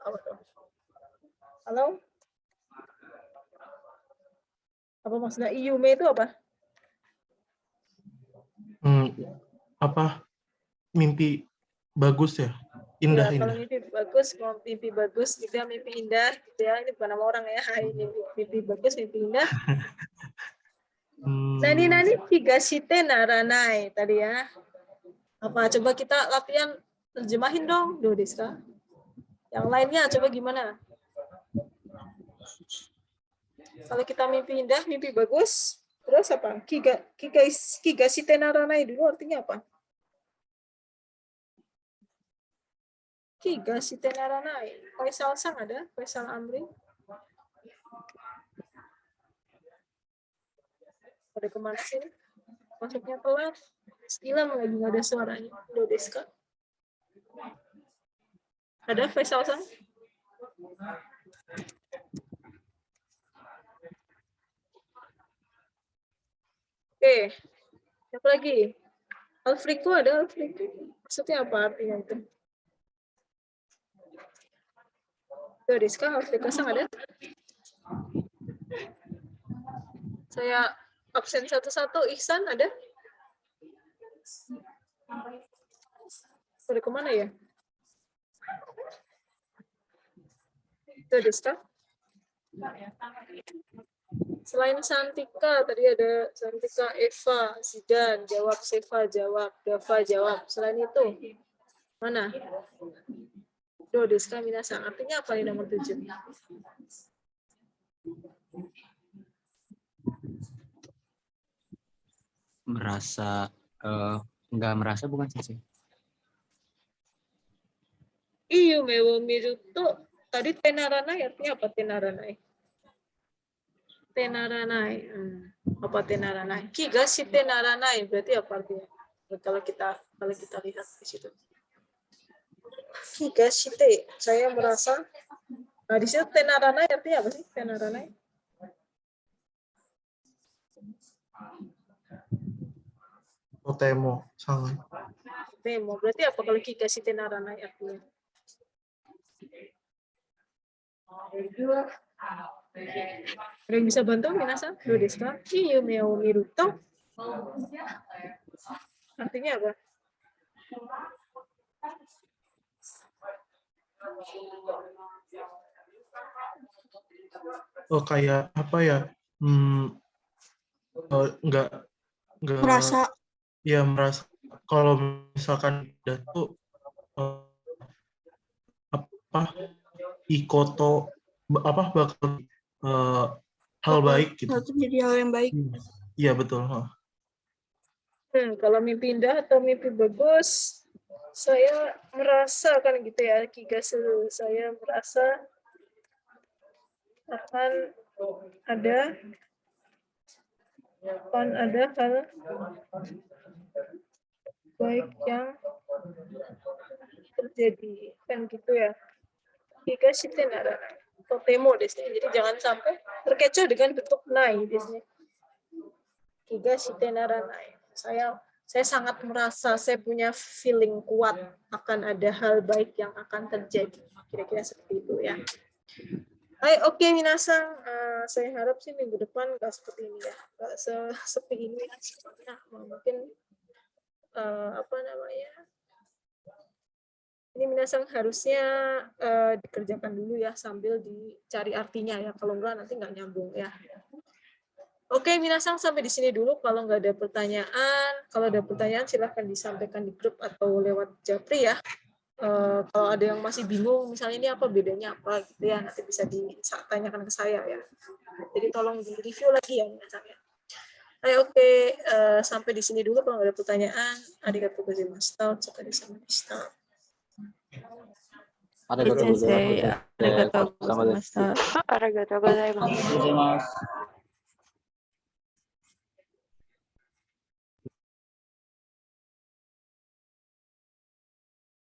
Apa tuh? Halo? Apa maksudnya iyume itu apa? Apa mimpi bagus ya, indah. Kalau mimpi bagus, mau mimpi bagus gitu ya, mimpi indah gitu ya. Ini bukan nama orang ya. Ini mimpi bagus, mimpi indah. Nani higashite naranai tadi ya. Apa coba kita latihan terjemahin dong, do desu ka? Yang lainnya coba gimana? Kalau kita mimpi indah, mimpi bagus, terus apa? Higashite naranai dulu artinya apa? Higashite naranai. Faisal Sang ada? Faisal Amri? Pada kemana sih? Masuknya telat. Hilang lagi, nggak ada suaranya. Do desu ka? Ada Faisal Sang? Oke. Siapa lagi? Alfrico ada? Alfrico. Maksudnya apa artinya itu? Do desu ka? Alfrico Sang ada? Saya absen satu-satu. Ihsan ada? Sudah kemana ya? Do desu ka? Selain Santika, tadi ada Santika, Eva, Zidan, jawab, Seva, jawab, Dava, jawab. Selain itu, mana? Do desu ka minasan. Artinya apa nih nomor 7? Merasa nggak merasa bukan sih? Iyume wo miru to. Tadi tenaranai artinya apa tenaranai? Tenaranai. Apa tenaranai? Kiga shite naranai berarti apa artinya? Kalau kita lihat di situ. Kiga shite, saya merasa. Nah, di situ tenaranai artinya apa sih? Tenaranai. Totemo, sangat. Temo, berarti apa kalau kiga shite naranai artinya? Ada yang bisa bantu minasan? Do desu ka? Iyume wo miru to. Artinya apa? Oh, kayak apa ya? Nggak Merasa. ya merasa kalau misalkan udah tuh apa ikoto apa bakal hal baik gitu. Itu jadi hal yang baik. Iya betul. Kalau mimpi indah atau mimpi bagus, saya merasa kan gitu ya, kigasu, saya merasa akan ada hal baik yang terjadi kan gitu ya. Higashite naranai. Totemo desu. Jadi jangan sampai terkecoh dengan bentuk nai desu. Higashite naranai. Saya sangat merasa, saya punya feeling kuat akan ada hal baik yang akan terjadi. Kira-kira seperti itu ya. Hai, oke minasan. Saya harap sih minggu depan nggak seperti ini ya. Nggak seperti ini. Nah, mungkin apa namanya? Ini minasan harusnya dikerjakan dulu ya sambil dicari artinya ya. Kalau enggak nanti nggak nyambung ya. Oke, minasan sampai di sini dulu. Kalau nggak ada pertanyaan, silahkan disampaikan di grup atau lewat Japri ya. Kalau ada yang masih bingung, misalnya ini apa bedanya apa gitu ya, nanti bisa ditanyakan ke saya ya. Jadi tolong di review lagi ya minasan ya. Oke, sampai di sini dulu. Kalau nggak ada pertanyaan, arigatou gozaimashita. Sensei, arigatou gozaimashita. Gozaimasu.